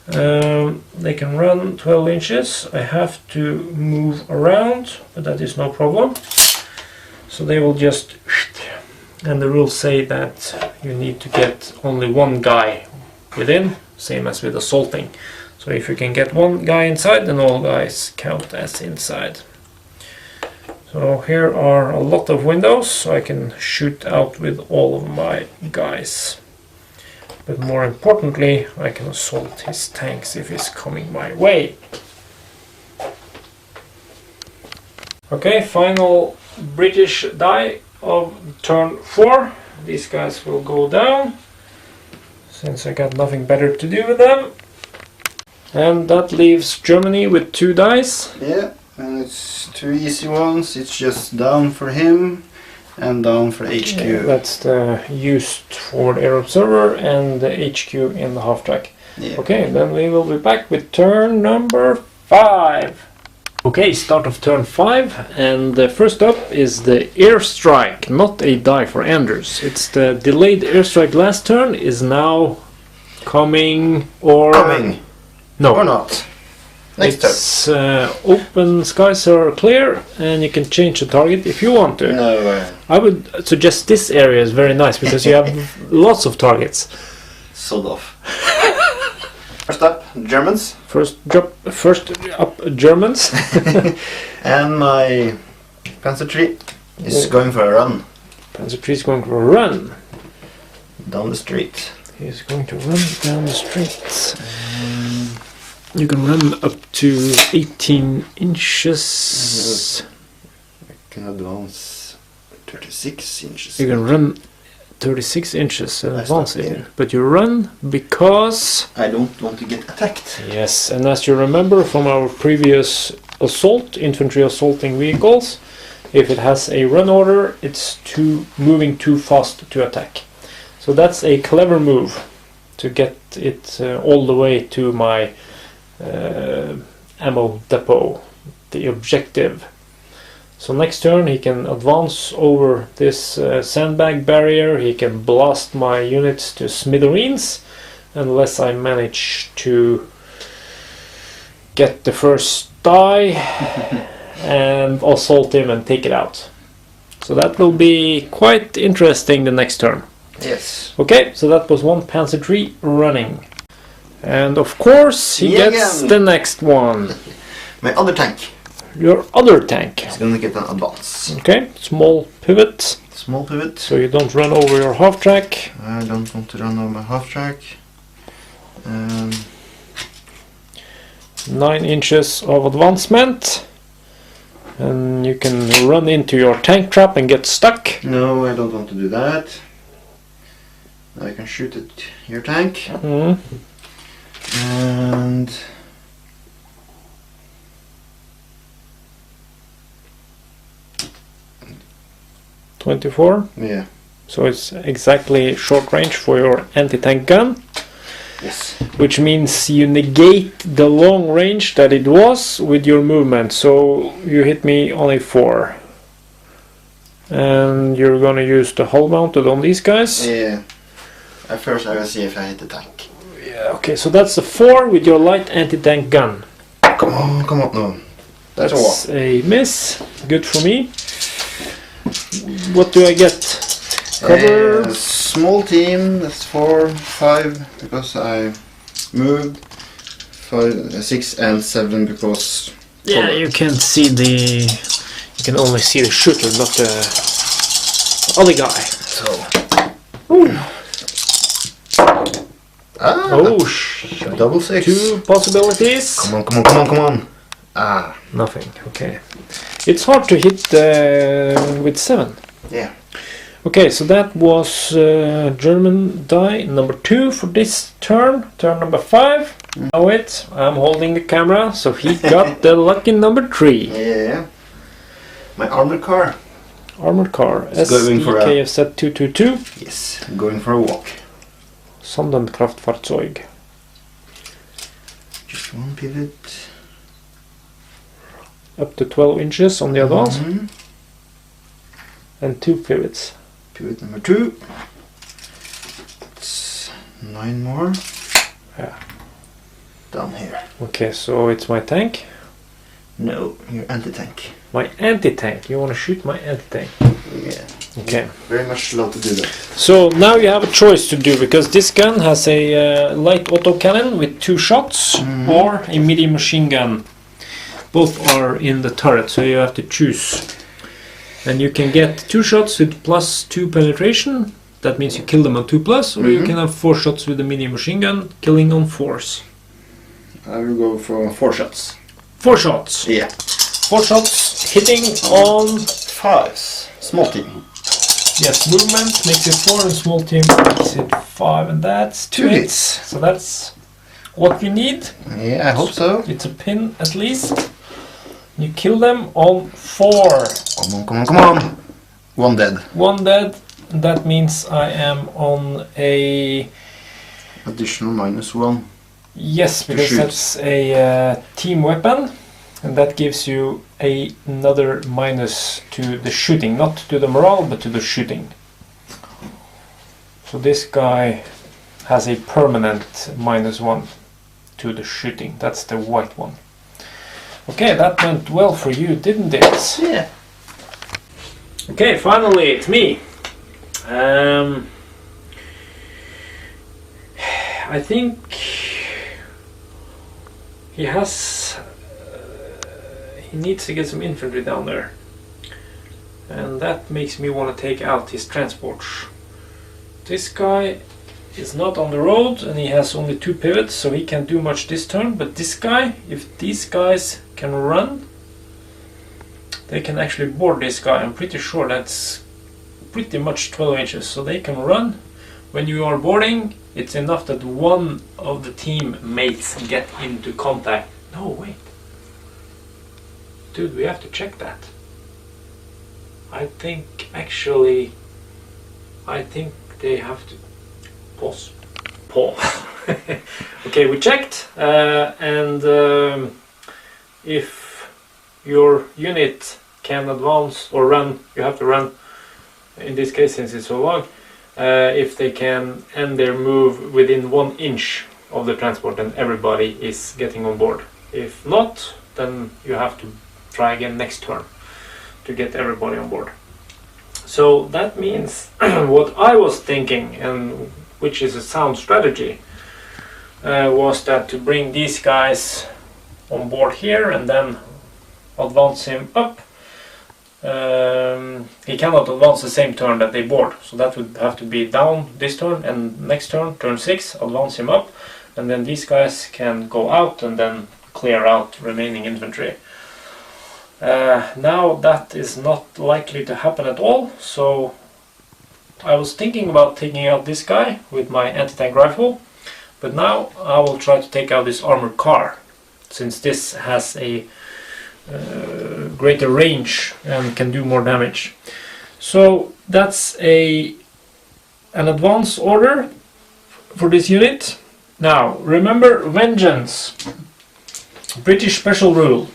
They can run 12 inches. I have to move around, but that is no problem. So they will just... And the rules say that you need to get only one guy within, same as with assaulting. So if you can get one guy inside, then all guys count as inside. So here are a lot of windows, so I can shoot out with all of my guys. But more importantly, I can assault his tanks if he's coming my way. Okay, final British die of turn 4. These guys will go down, since I got nothing better to do with them. And that leaves Germany with 2 dice. Yeah, and it's 2 easy ones. It's just down for him and down for HQ. Yeah, that's the used forward air observer and the HQ in the half track. Yeah. Okay, then we will be back with turn number 5. Okay, start of turn 5, and first up is the airstrike, not a die for Anders. It's the delayed airstrike last turn is now coming or... Coming. No. Or not. Next turn. It's open skies are clear, and you can change the target if you want to. No. I would suggest this area is very nice because you have lots of targets. Sold off. First up, Germans. First up Germans. And my Panzer III is going for a run. Panzer III is going for a run. Down the street. He's going to run down the street. You can run up to 18 inches. I can advance 36 inches. You can run 36 inches and I advance stop it. here. But you run because... I don't want to get attacked. Yes, and as you remember from our previous assault, infantry assaulting vehicles, if it has a run order, it's moving too fast to attack. So that's a clever move to get it all the way to my ammo depot, the objective. So next turn he can advance over this sandbag barrier, he can blast my units to smithereens, unless I manage to get the first die and assault him and take it out. So that will be quite interesting the next turn. Yes. Okay, so that was one Panzer III running. And of course he Me gets again. the next one. My other tank Your other tank. is gonna get an advance. Okay, small pivot, Small pivot. so you don't run over your half track. I don't want to run over my half track. 9 inches of advancement. And you can run into your tank trap and get stuck. No, I don't want to do that. Now I can shoot at your tank. Mm. And 24. yeah. So it's exactly short range for your anti-tank gun. Yes. Which means you negate the long range that it was with your movement. So you hit me only 4. And you're gonna use the hull mounted on these guys? Yeah. At first I will see if I hit the tank. Yeah, okay, so that's a 4 with your light anti-tank gun. Come on, no. That's a miss. Good for me. What do I get? Cover? Small team, that's 4, 5, because I moved. 5, 6 and 7 because... Yeah, you can see the... You can only see the shooter, not the other guy. So... Ooh. Double 6. 2 possibilities. Come on. Ah. Nothing, okay. It's hard to hit with 7. Yeah. Okay, so that was German die number 2 for this turn. Turn number 5. Now wait, I'm holding the camera, so he got the lucky number 3. Yeah. My armored car. Armored car. SEKFZ 222. Yes, going for a walk. Sonderkraftfahrzeug. Just one pivot. Up to 12 inches on the advance. And 2 pivots. Pivot number 2. It's 9 more. Yeah. Down here. Okay, so it's my tank. No, your anti-tank. My anti-tank. You want to shoot my anti-tank? Yeah. Okay. Very much slow to do that. So now you have a choice to do, because this gun has a light autocannon with 2 shots or a medium machine gun. Both are in the turret, so you have to choose. And you can get 2 shots with +2 penetration. That means you kill them on 2+, or you can have 4 shots with a medium machine gun, killing on 4s. I will go for 4 shots. 4 shots. Yeah. 4 shots hitting on 5s. Small team. Yes, movement makes it 4 and small team makes it 5, and that's 2 hits. So that's what we need. Yeah, I hope so. It's a pin at least. You kill them on 4. Come on. 1 dead. 1 dead. That means I am on a... Additional -1. Yes, because that's a team weapon. And that gives you another minus to the shooting. Not to the morale, but to the shooting. So this guy has a permanent -1 to the shooting. That's the white one. Okay, that went well for you, didn't it? Yeah. Okay, finally it's me. I think he has... he needs to get some infantry down there. And that makes me want to take out his transports. This guy is not on the road and he has only 2 pivots, so he can't do much this turn. But this guy, if these guys can run, they can actually board this guy. I'm pretty sure that's pretty much 12 inches, so they can run. When you are boarding, it's enough that one of the team mates get into contact. No, wait. Dude, we have to check that. I think actually, I think they have to pause. Okay, we checked, and if your unit can advance or run, you have to run. In this case, since it's so long, if they can end their move within 1 inch of the transport, then everybody is getting on board. If not, then you have to try again next turn to get everybody on board. So that means what I was thinking, and which is a sound strategy, was that to bring these guys on board here and then advance him up. He cannot advance the same turn that they board, so that would have to be down this turn, and next turn, turn 6, advance him up, and then these guys can go out and then clear out remaining infantry. Now that is not likely to happen at all, so I was thinking about taking out this guy with my anti-tank rifle, but now I will try to take out this armored car, since this has a greater range and can do more damage. So that's an advance order for this unit. Now remember vengeance, British special rule.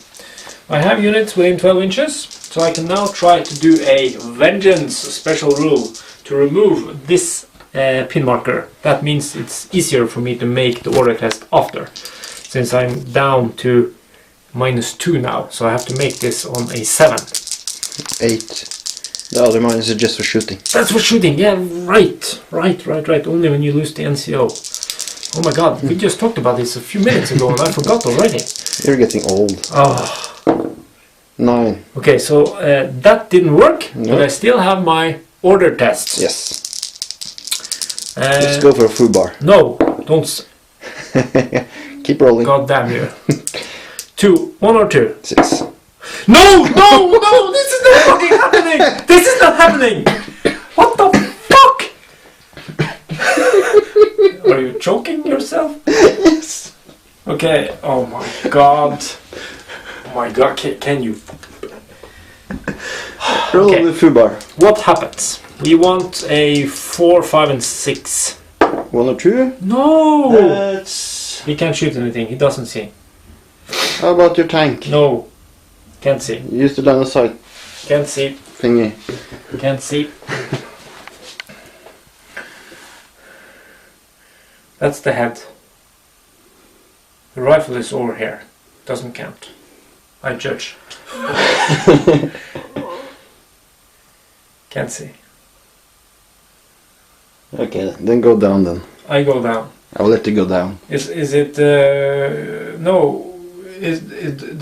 I have units within 12 inches, So I can now try to do a vengeance special rule to remove this pin marker. That means it's easier for me to make the order test after, since I'm down to -2 now. So I have to make this on a 7. 8. The other minus is just for shooting. That's for shooting, yeah, right. Only when you lose the NCO. Oh my god, we just talked about this a few minutes ago and I forgot already. You're getting old. Oh. 9. Okay, so that didn't work, No. but I still have my order tests. Yes. Let's go for a foo bar. No, don't. Keep rolling. God damn you. 2, 1 or 2? 6. No, this is not fucking happening! This is not happening! What the fuck? Are you choking yourself? Yes. Okay, oh my god. Oh my god, can you? Roll Okay. the foo bar. What happens? We want a 4, 5 and 6. 1 or 2? No! That's... He can't shoot anything, he doesn't see. How about your tank? No. Can't see. Use the line of sight Can't see. thingy. Can't see. That's the head. The rifle is over here. Doesn't count. I judge. Can't see. Okay, then go down then. I go down. I will let you go down. Is it no?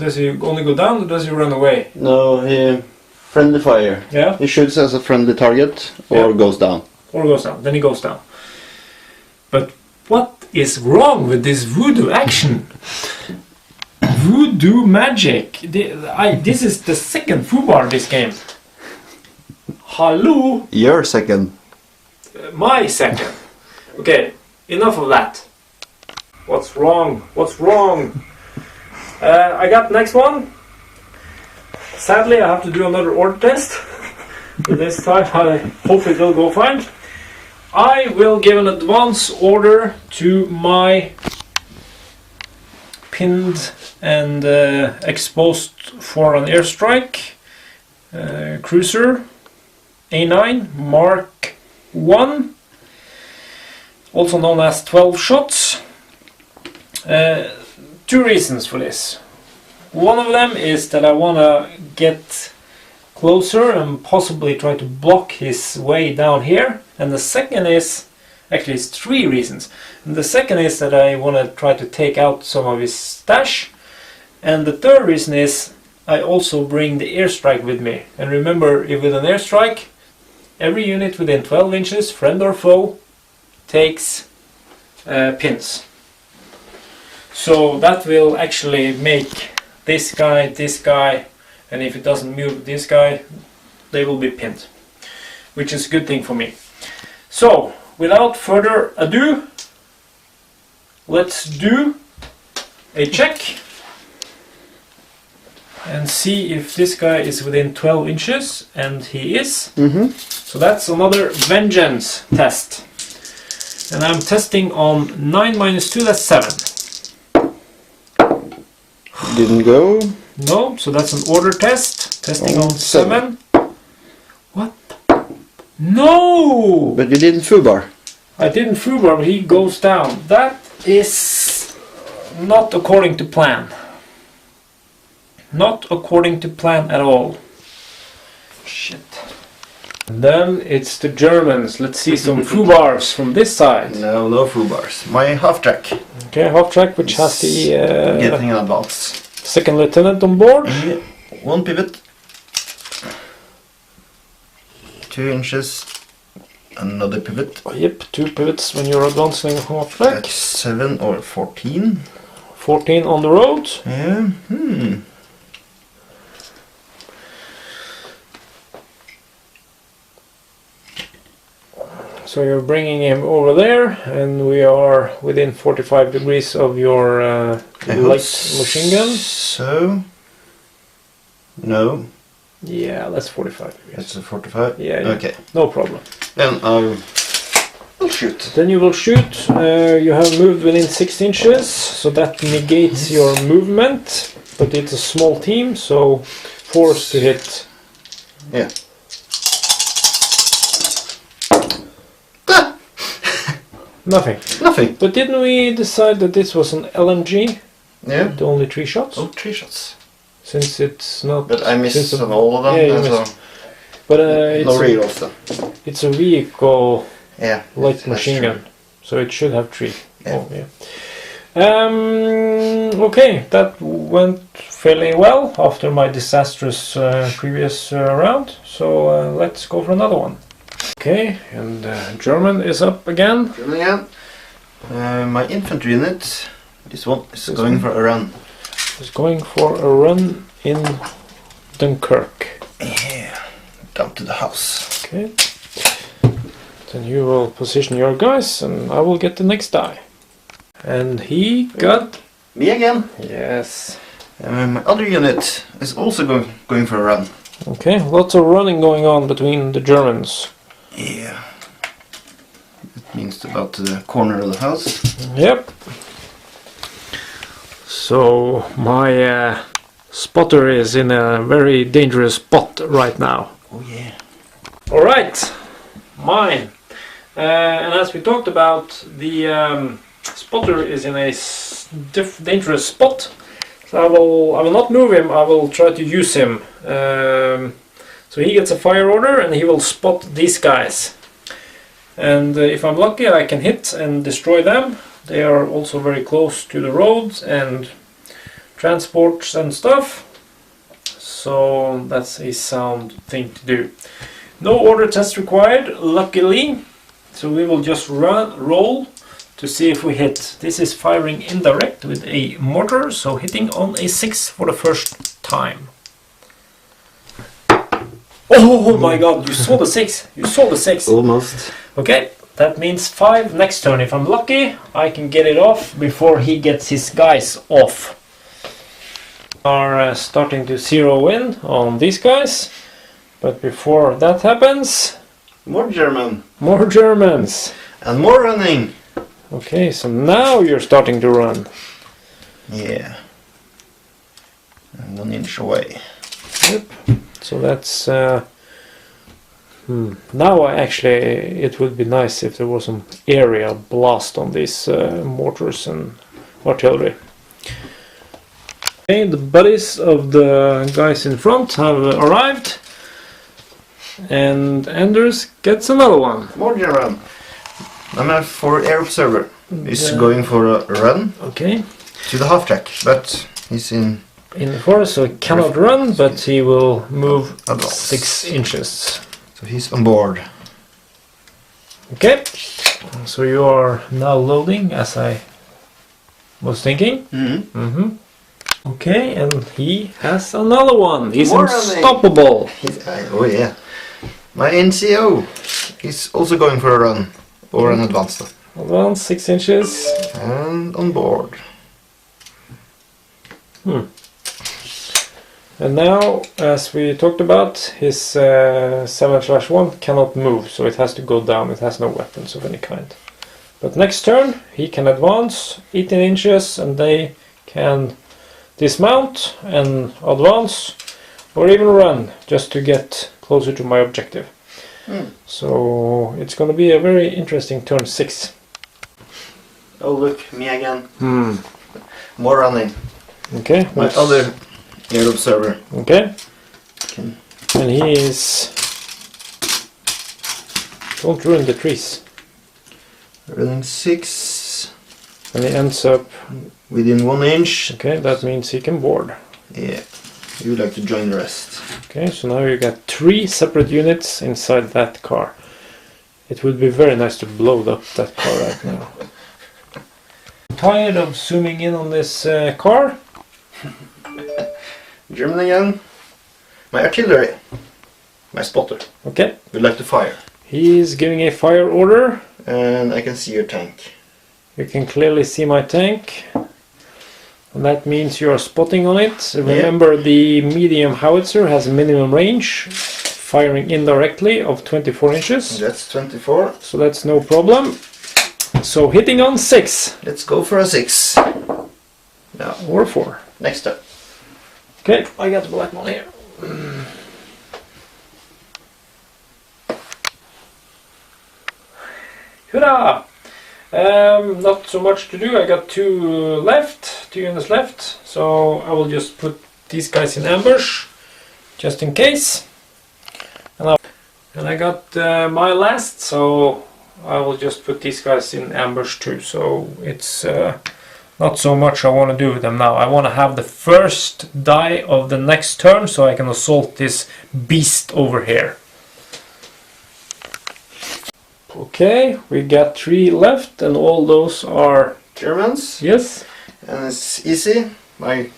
Does he only go down or does he run away? No, he... Friendly fire. Yeah. He shoots as a friendly target or Yeah. goes down. Or goes down. Then he goes down. But what is wrong with this voodoo action? Voodoo magic. This is the second foobar this game. Hello. Your second. My second. Okay, enough of that. What's wrong? What's wrong? I got next one. Sadly, I have to do another order test. But this time, I hope it will go fine. I will give an advance order to my pinned and exposed for an airstrike cruiser A9 Mark 1, also known as 12 shots. 2 reasons for this. One of them is that I want to get closer and possibly try to block his way down here. And the second is, actually it's 3 reasons. And the second is that I want to try to take out some of his stash. And the third reason is I also bring the airstrike with me. And remember, if with an airstrike, every unit within 12 inches, friend or foe, takes pins. So that will actually make this guy, and if it doesn't move this guy, they will be pinned, which is a good thing for me. So without further ado, let's do a check and see if this guy is within 12 inches, and he is. So that's another vengeance test, and I'm testing on 9 minus 2, that's 7. Didn't go. No, so that's an order test. Testing on 7. What? No! But you didn't foo bar. I didn't foobar, but he goes down. That is not according to plan. Not according to plan at all. Shit. And then it's the Germans. Let's see some foobars from this side. No foo bars. My half track. Okay, half track, which has the Getting an advance. second lieutenant on board. Yeah. 1 pivot. 2 inches. Another pivot. Yep, 2 pivots when you're advancing half track. That's 7 or 14. 14 on the road. Yeah. So you're bringing him over there, and we are within 45 degrees of your light machine gun. So, no, Yeah, that's 45 degrees. that's a 45. Yeah, yeah. Okay. No problem. Then I'll shoot. Then you will shoot. You have moved within 6 inches, so that negates your movement. But it's a small team, so force to hit Yeah. Nothing. Nothing. But didn't we decide that this was an LMG? Yeah. The only 3 shots? Oh, 3 shots. Since it's not... But I missed on all of them. Yeah, you so missed. But it's, no reloads then. it's a vehicle Yeah. light that's machine true. gun. So it should have 3. Yeah. Oh, yeah. Okay, that went fairly well after my disastrous previous round. So let's go for another one. Okay, and German is up again. German again. My infantry unit, this one is This going one? for a run. Is going for a run in Dunkirk. Yeah. Down to the house. Okay. Then you will position your guys and I will get the next die. And he got... Me again. Yes. My other unit is also going for a run. Okay, lots of running going on between the Germans. Yeah. It means about the corner of the house. Yep. So my spotter is in a very dangerous spot right now. Oh yeah. Alright, mine. And as we talked about, the spotter is in a dangerous spot. So I will not move him, I will try to use him. So he gets a fire order and he will spot these guys. And if I'm lucky I can hit and destroy them. They are also very close to the roads and transports and stuff. So that's a sound thing to do. No order test required, luckily. So we will just roll to see if we hit. This is firing indirect with a mortar, so hitting on a 6 for the first time. Oh my god, you saw the 6! You saw the 6! Almost. Okay, that means 5 next turn. If I'm lucky, I can get it off before he gets his guys off. Are starting to zero in on these guys, but before that happens, More German. more Germans. And more running. Okay, so now you're starting to run. Yeah. And 1 inch away. Yep. So that's now actually it would be nice if there was some area blast on these mortars and artillery. Okay, the buddies of the guys in front have arrived, and Anders gets another one. More German. I'm for airobserver. He's going for a run Okay, to the half track, but he's in in the forest, so he cannot run, but he will move Advance. 6 inches. So he's on board. Okay, so you are now loading, as I was thinking. Mm-hmm. Okay, and he has another one. He's More running. unstoppable. Oh yeah. My NCO is also going for a run. Or an advanced stuff. Advance 6 inches. And on board. And now, as we talked about, his 7/1 cannot move, so it has to go down. It has no weapons of any kind. But next turn, he can advance 18 inches, and they can dismount and advance, or even run, just to get closer to my objective. So it's going to be a very interesting turn 6. Oh look, me again. More running. Okay. My other airobserver. Okay. And he is... Don't ruin the trees. Running 6. And he ends up... Within 1 inch. Okay, that means he can board. Yeah. You would like to join the rest. Okay, so now you got 3 separate units inside that car. It would be very nice to blow up that car right now. Tired of zooming in on this car? German again. My artillery. My spotter. Okay. Would like to fire. He's giving a fire order. And I can see your tank. You can clearly see my tank. And that means you are spotting on it. Remember, the medium howitzer has a minimum range, firing indirectly of 24 inches. That's 24. So that's no problem. So hitting on 6. Let's go for a 6. No. Or 4. Next up. Okay, I got the black one here. Hurrah! Not so much to do. I got two units left, so I will just put these guys in ambush, just in case. And I got my last, so I will just put these guys in ambush too. So it's not so much I want to do with them now. I want to have the first die of the next turn, so I can assault this beast over here. Okay, we got 3 left, and all those are Germans. yes. And it's easy. My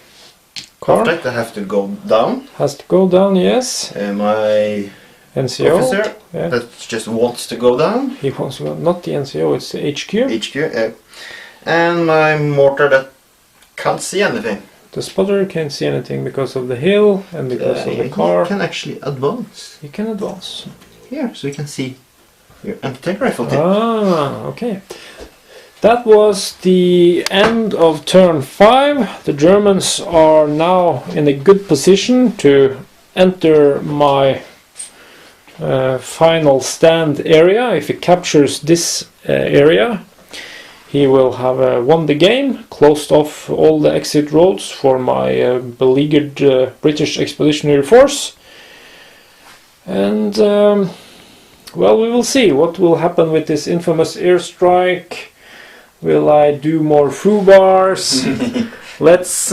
Car contract I have to go down. has to go down. Yes. My NCO. officer Yeah. that just wants to go down. He wants to go, not the NCO, it's the HQ. HQ. And my mortar that can't see anything. The spotter can't see anything because of the hill and because of the car. You can actually advance He can advance. here, so you can see your anti-tank rifle tip. Ah, okay. That was the end of turn 5. The Germans are now in a good position to enter my final stand area. If he captures this area, he will have won the game, closed off all the exit roads for my beleaguered British Expeditionary Force. And well, we will see what will happen with this infamous airstrike. Will I do more FUBARs? Let's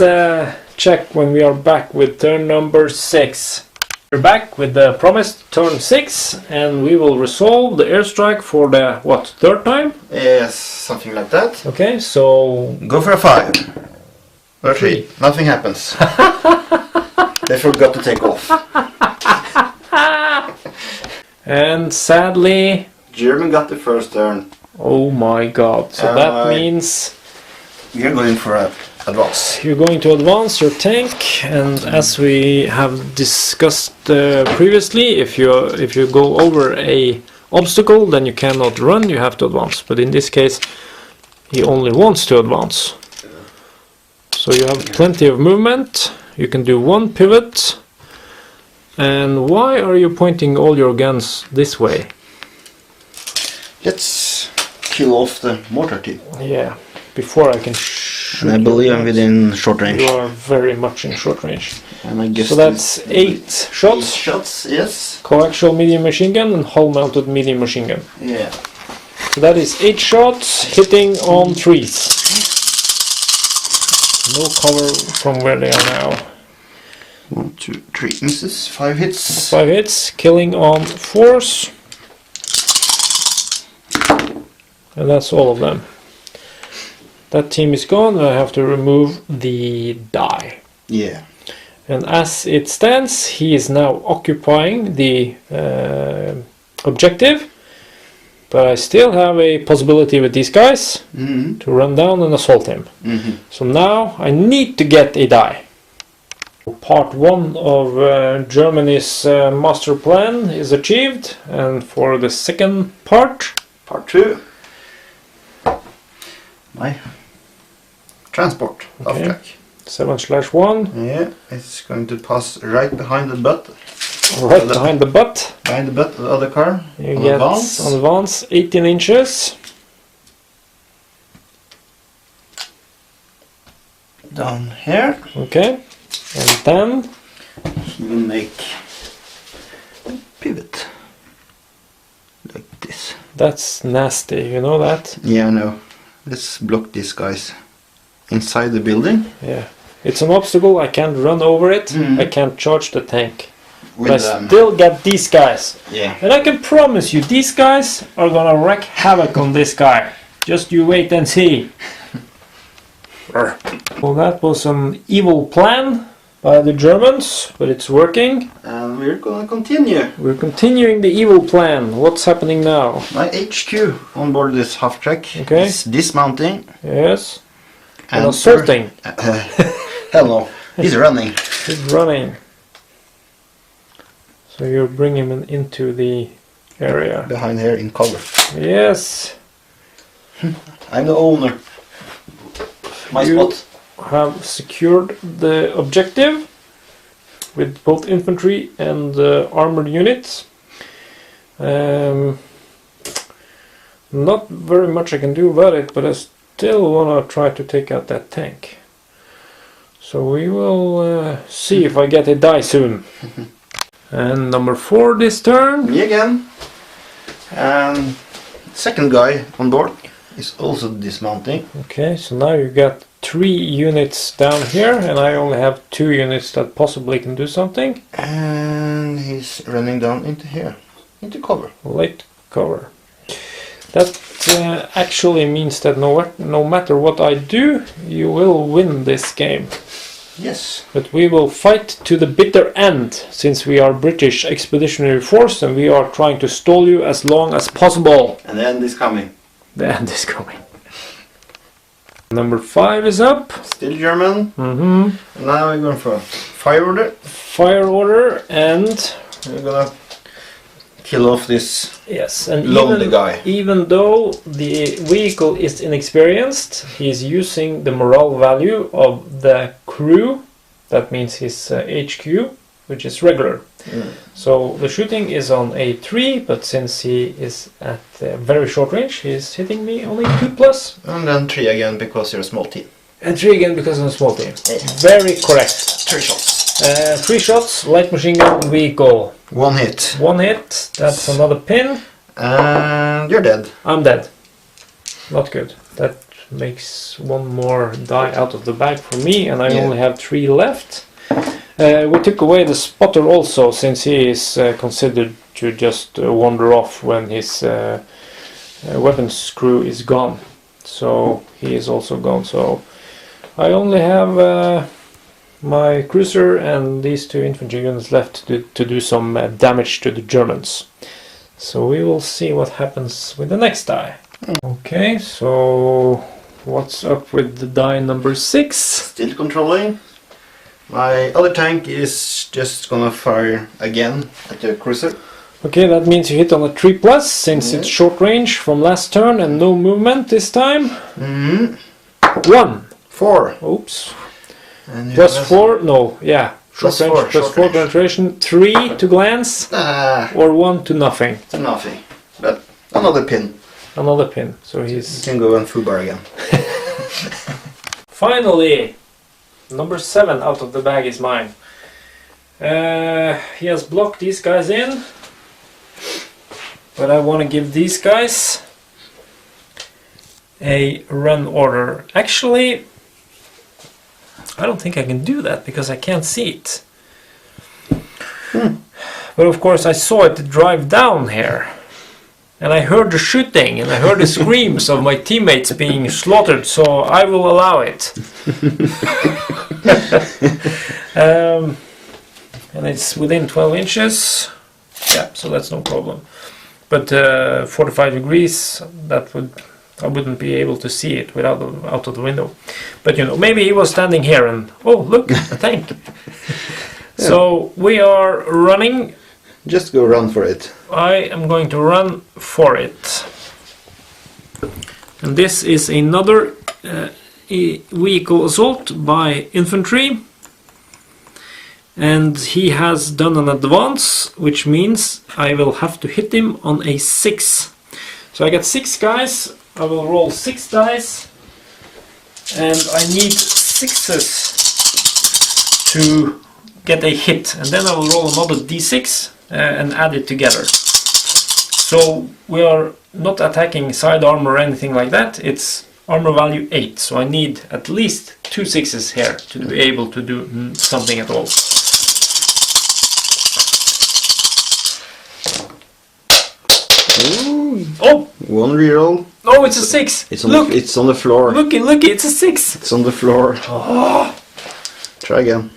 check when we are back with turn number 6. We're back with the promised turn 6, and we will resolve the airstrike for the, what, 3rd time? Yes, something like that. Okay, so... Go for a 5. Or 3. Nothing happens. They forgot to take off. And sadly... German got the first turn. Oh my god, so that means... You're going for a advance. You're going to advance your tank, and as we have discussed previously, if you go over a obstacle, then you cannot run, you have to advance. But in this case, he only wants to advance. So you have plenty of movement, you can do 1 pivot. And why are you pointing all your guns this way? Let's kill off the mortar team. Yeah, before I can shoot. And I believe I'm within short range. You are very much in short range. And I guess so that's 8 shots. 8 shots, yes. Coaxial medium machine gun and hull mounted medium machine gun. Yeah. So that is 8 shots hitting on 3s. No cover from where they are now. 1, 2, 3 misses, 5 hits. 5 hits, killing on 4s. And that's all of them. That team is gone, I have to remove the die. Yeah. And as it stands, he is now occupying the objective. But I still have a possibility with these guys to run down and assault him. So now I need to get a die. Part 1 of Germany's master plan is achieved, and for the second part, Part 2. My transport off track. 7/1. Yeah, it's going to pass right behind the butt. Right behind the butt. Behind the butt of the other car. You get on advance 18 inches. Down here. Okay. And then He will make a pivot. Like this. that's nasty, you know that? Yeah, I know. Let's block these guys inside the building. Yeah. It's an obstacle, I can't run over it, I can't charge the tank. With But I still get these guys. Yeah. And I can promise you, these guys are gonna wreak havoc on this guy. Just you wait and see. Well, that was an evil plan by the Germans, but it's working. And we're gonna continue. We're continuing the evil plan. What's happening now? My HQ on board this half track Okay. is dismounting. Yes. And assaulting. Hell no. He's running. He's running. So you're bringing him into the area. Behind here in cover. Yes. I'm the owner. My You spot. have secured the objective with both infantry and armored units. Not very much I can do about it, but I still want to try to take out that tank. So we will see if I get a die soon. And number 4 this turn. Me again. And second guy on board is also dismounting. Okay, so now you got 3 units down here, and I only have 2 units that possibly can do something. And he's running down into here, into cover. Late cover. That actually means that no matter what I do, you will win this game. Yes. But we will fight to the bitter end, since we are British Expeditionary Force and we are trying to stall you as long as possible. And the end is coming. The end is coming. Number 5 is up. Still German. And now we're going for fire order. Fire order, and We're gonna kill off this yes, and lonely guy. even though the vehicle is inexperienced, he's using the morale value of the crew. That means his HQ, which is regular. So the shooting is on a 3, but since he is at very short range, he's hitting me only 2+. And then 3 again because you're a small team. And 3 again because I'm a small team. Yeah. Very correct. 3 shots. 3 shots, light machine gun vehicle. 1 hit. 1 hit, that's another pin. And you're dead. I'm dead. Not good. That makes 1 more die out of the bag for me, and I only have 3 left. We took away the spotter also, since he is considered to just wander off when his weapons crew is gone. So he is also gone. So I only have my cruiser and these 2 infantry units left to do some damage to the Germans. So we will see what happens with the next die. Okay, so what's up with the die number 6? Still controlling. My other tank is just gonna fire again at the cruiser. Okay, that means you hit on a 3+, since it's short range from last turn and no movement this time. 1. 4. Oops. And +4, no, yeah. Short range, +4 penetration, 3 to glance, or 1 to nothing. To nothing. But another pin. Another pin, so You he's... can go on foobar again. Finally! Number 7 out of the bag is mine. He has blocked these guys in, but I want to give these guys a run order. Actually, I don't think I can do that because I can't see it. But of course I saw it drive down here. And I heard the shooting and I heard the screams of my teammates being slaughtered, so I will allow it. And it's within 12 inches. Yeah, so that's no problem. But 45 degrees, I wouldn't be able to see it without out of the window. But you know, maybe he was standing here and oh look, a tank. So we are running. Just go run for it. I am going to run for it. And this is another vehicle assault by infantry. And he has done an advance, which means I will have to hit him on a 6. So I got 6 guys. I will roll 6 dice. And I need 6s to get a hit. And then I will roll another d6. And add it together. So we are not attacking side armor or anything like that. It's armor value 8. So I need at least 2 6s here to be able to do something at all. Ooh. Oh! 1 reroll. Oh, it's a 6. It's on look! It's on the floor. Look, it's a 6. It's on the floor. Oh. Try again.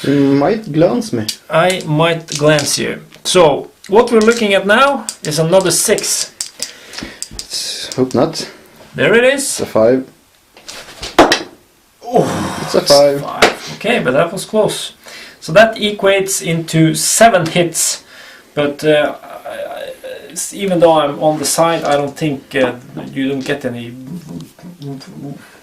You might glance me. I might glance you. So, what we're looking at now is another 6. Hope not. There it is. It's a 5. Oh, It's a 5. 5. Okay, but that was close. So that equates into 7 hits. But even though I'm on the side, I don't think you don't get any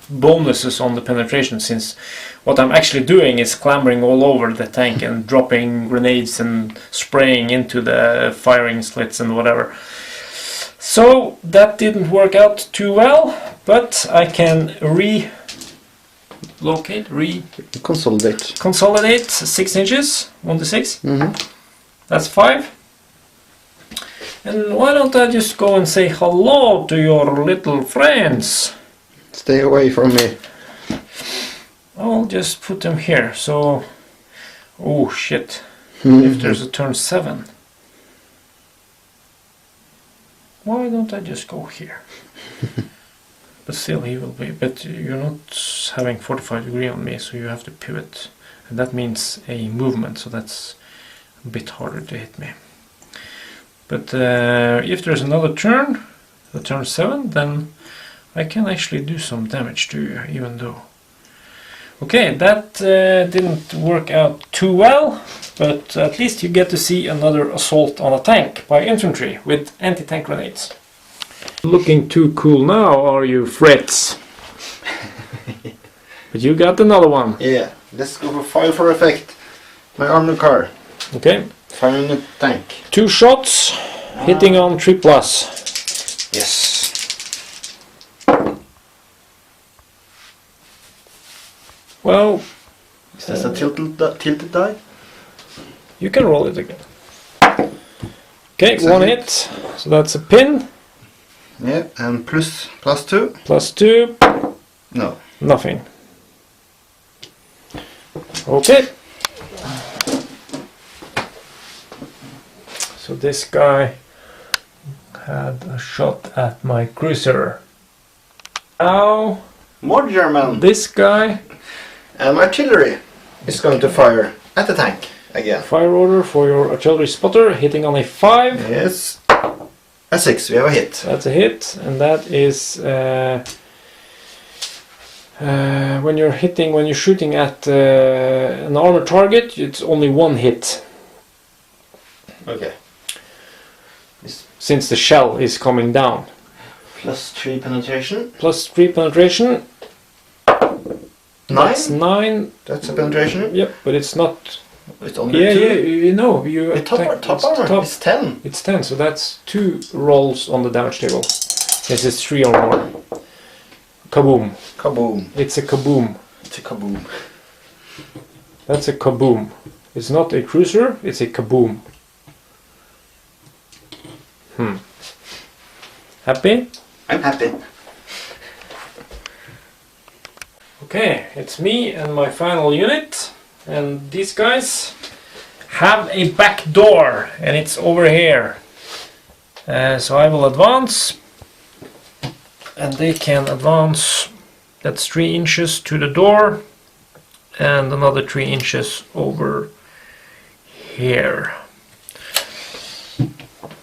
bonuses on the penetration, since what I'm actually doing is clambering all over the tank and dropping grenades and spraying into the firing slits and whatever. So that didn't work out too well, but I can consolidate 6 inches, 1 to 6. That's 5. And why don't I just go and say hello to your little friends? Stay away from me. I'll just put them here. So, oh shit! If there's a turn 7, why don't I just go here? But still, he will be. But you're not having 45 degree on me, so you have to pivot, and that means a movement. So that's a bit harder to hit me. But if there's another turn, the turn 7, then I can actually do some damage to you, even though. Okay, that didn't work out too well, but at least you get to see another assault on a tank by infantry with anti-tank grenades. Looking too cool now, are you, Fritz? But you got another one. Yeah, let's go for fire for effect. My armored car. Okay. Firing a tank. 2 shots, hitting on 3+. Yes. Well, is this a tilted die? You can roll it again. Okay, It's 1 hit, so that's a pin. Yeah, and +2. +2. No. Nothing. Okay. So this guy had a shot at my cruiser. Now, More German. this guy. And artillery is going to fire at the tank again. Fire order for your artillery spotter, hitting on a 5. Yes. A 6, we have a hit. That's a hit, and that is when you're shooting at an armored target, it's only 1 hit. Okay. Since the shell is coming down. +3 penetration. +3 penetration. 9. That's 9. That's a penetration. Yep, but it's not. It's only 2. Yeah, you know. The top armor is 10. It's 10, so that's 2 rolls on the damage table. This is 3 or more. Kaboom. Kaboom. It's a kaboom. It's a kaboom. That's a kaboom. It's not a cruiser, it's a kaboom. Happy? I'm happy. Okay, it's me and my final unit, and these guys have a back door, and it's over here. So I will advance, and they can advance. That's 3 inches to the door, and another 3 inches over here.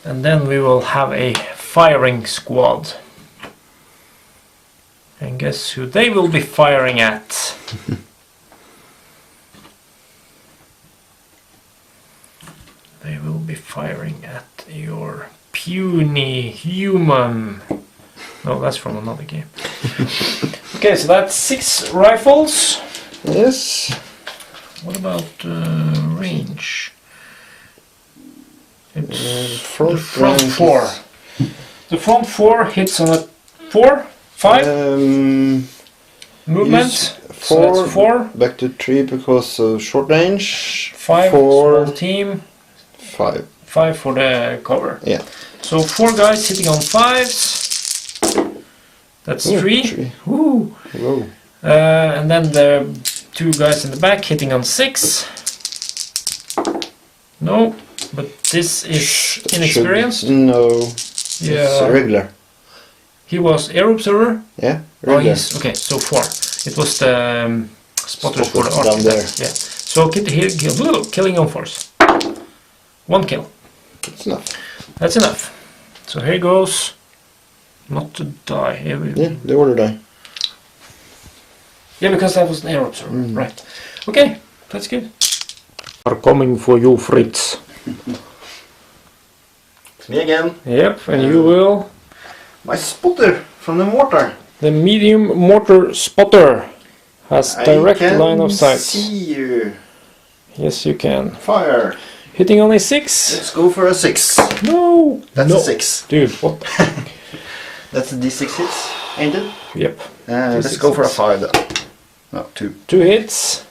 And then we will have a firing squad. And guess who they will be firing at? They will be firing at your puny human. No, that's from another game. Okay, so that's 6 rifles. Yes. What about range? It's Front the front range 4. The front 4 hits on a 4, 5. Movement. So that's 4. Back to 3 because of short range. 5 4. small team. 5. 5 for the cover. Yeah. So 4 guys hitting on 5s. That's 3. 3. Woo. Whoa. And then the 2 guys in the back hitting on 6. No, but this is inexperienced. No. Yeah. It's a regular. He was airobserver. Yeah. Oh, Regular. he's okay. So 4. It was the spotters for the down architect. there. Yeah. So killing on force. 1 kill. That's enough. That's enough. So here goes. Not to die. Yeah, the order die. Yeah, because that was an airobserver. Right. Okay, that's good. Are coming for you, Fritz. It's me again. Yep, and you will. My spotter from the mortar. The medium mortar spotter has direct line of sight. See you. Yes, you can. Fire. Hitting on a 6. Let's go for a 6. No! That's no. a 6. Dude, what? That's a D6 hits, ain't it? Yep. Let's go for a 5 then. No, 2. 2 hits.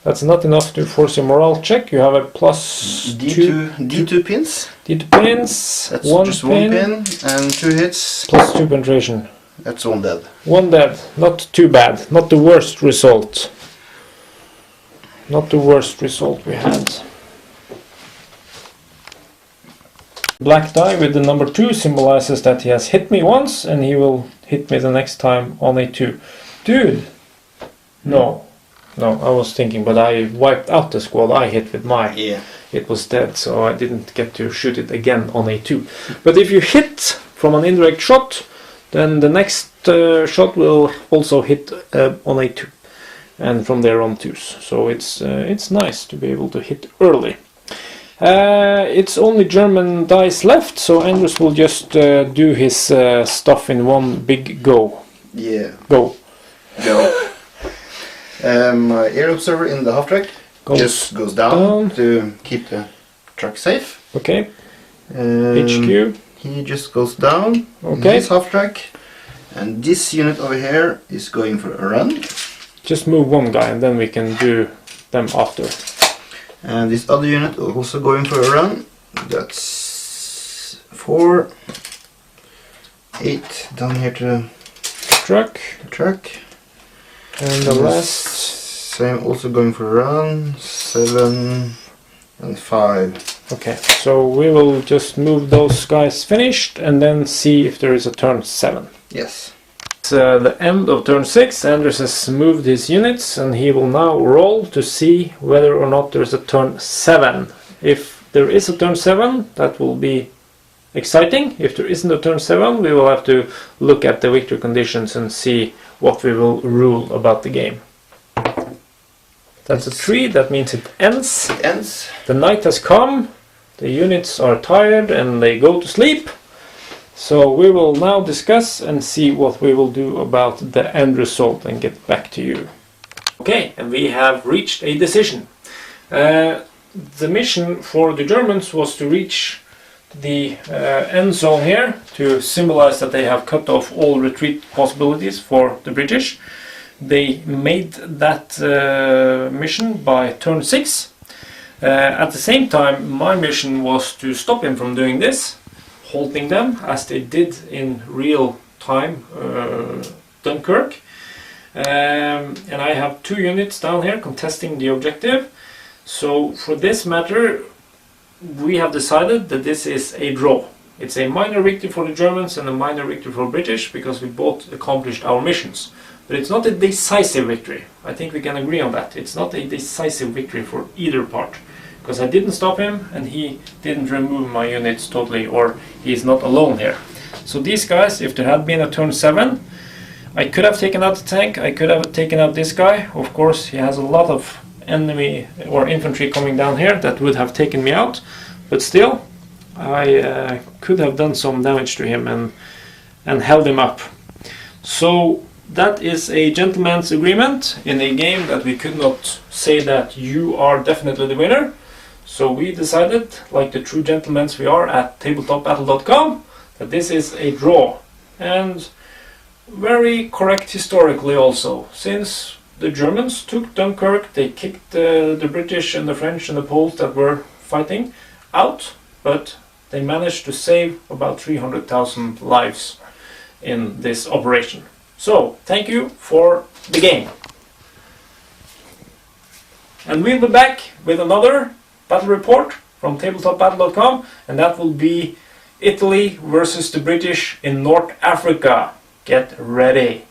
That's not enough to force your morale check. You have a plus D2 pins. D2 pins. That's one just pin, 1 pin and 2 hits. plus 2 penetration. That's 1 dead. 1 dead. Not too bad. Not the worst result. Not the worst result we had. Black die with the number 2 symbolizes that he has hit me once and he will hit me the next time on a 2. Dude! No. No, I was thinking, but I wiped out the squad I hit with my. Yeah. It was dead, so I didn't get to shoot it again on a 2. But if you hit from an indirect shot, then the next shot will also hit on a 2. And from there on 2s. So it's nice to be able to hit early. It's only German dice left, so Andrews will just do his stuff in one big go. Yeah. Go. Go. My air observer in the half track just goes down to keep the truck safe. Okay. HQ. He just goes down in his half track, and this unit over here is going for a run. Just move one guy and then we can do them after. And this other unit also going for a run. That's 4, 8 down here to the truck. And the last. Same, also going for a run. 7 and 5. Okay, so we will just move those guys finished and then see if there is a turn 7. Yes. It's the end of turn 6. Anders has moved his units and he will now roll to see whether or not there is a turn 7. If there is a turn 7, that will be exciting. If there isn't a turn 7, we will have to look at the victory conditions and see what we will rule about the game. That's a 3, that means it ends. It ends. The night has come, the units are tired and they go to sleep. So we will now discuss and see what we will do about the end result and get back to you. Okay, and we have reached a decision. The mission for the Germans was to reach the end zone here to symbolize that they have cut off all retreat possibilities for the British. They made that mission by turn 6. At the same time, my mission was to stop him from doing this, halting them as they did in real time Dunkirk. And I have 2 units down here contesting the objective. So for this matter, we have decided that this is a draw. It's a minor victory for the Germans and a minor victory for British because we both accomplished our missions. But it's not a decisive victory. I think we can agree on that. It's not a decisive victory for either part. Because I didn't stop him and he didn't remove my units totally, or he's not alone here. So these guys, if there had been a turn 7, I could have taken out the tank, I could have taken out this guy. Of course, he has a lot of enemy or infantry coming down here that would have taken me out. But still, I could have done some damage to him and held him up. So that is a gentleman's agreement in a game that we could not say that you are definitely the winner. So we decided, like the true gentlemen we are at tabletopbattle.com, that this is a draw. And very correct historically also, since the Germans took Dunkirk, they kicked the British and the French and the Poles that were fighting out, but they managed to save about 300,000 lives in this operation. So, thank you for the game. And we'll be back with another battle report from tabletopbattle.com, and that will be Italy versus the British in North Africa. Get ready.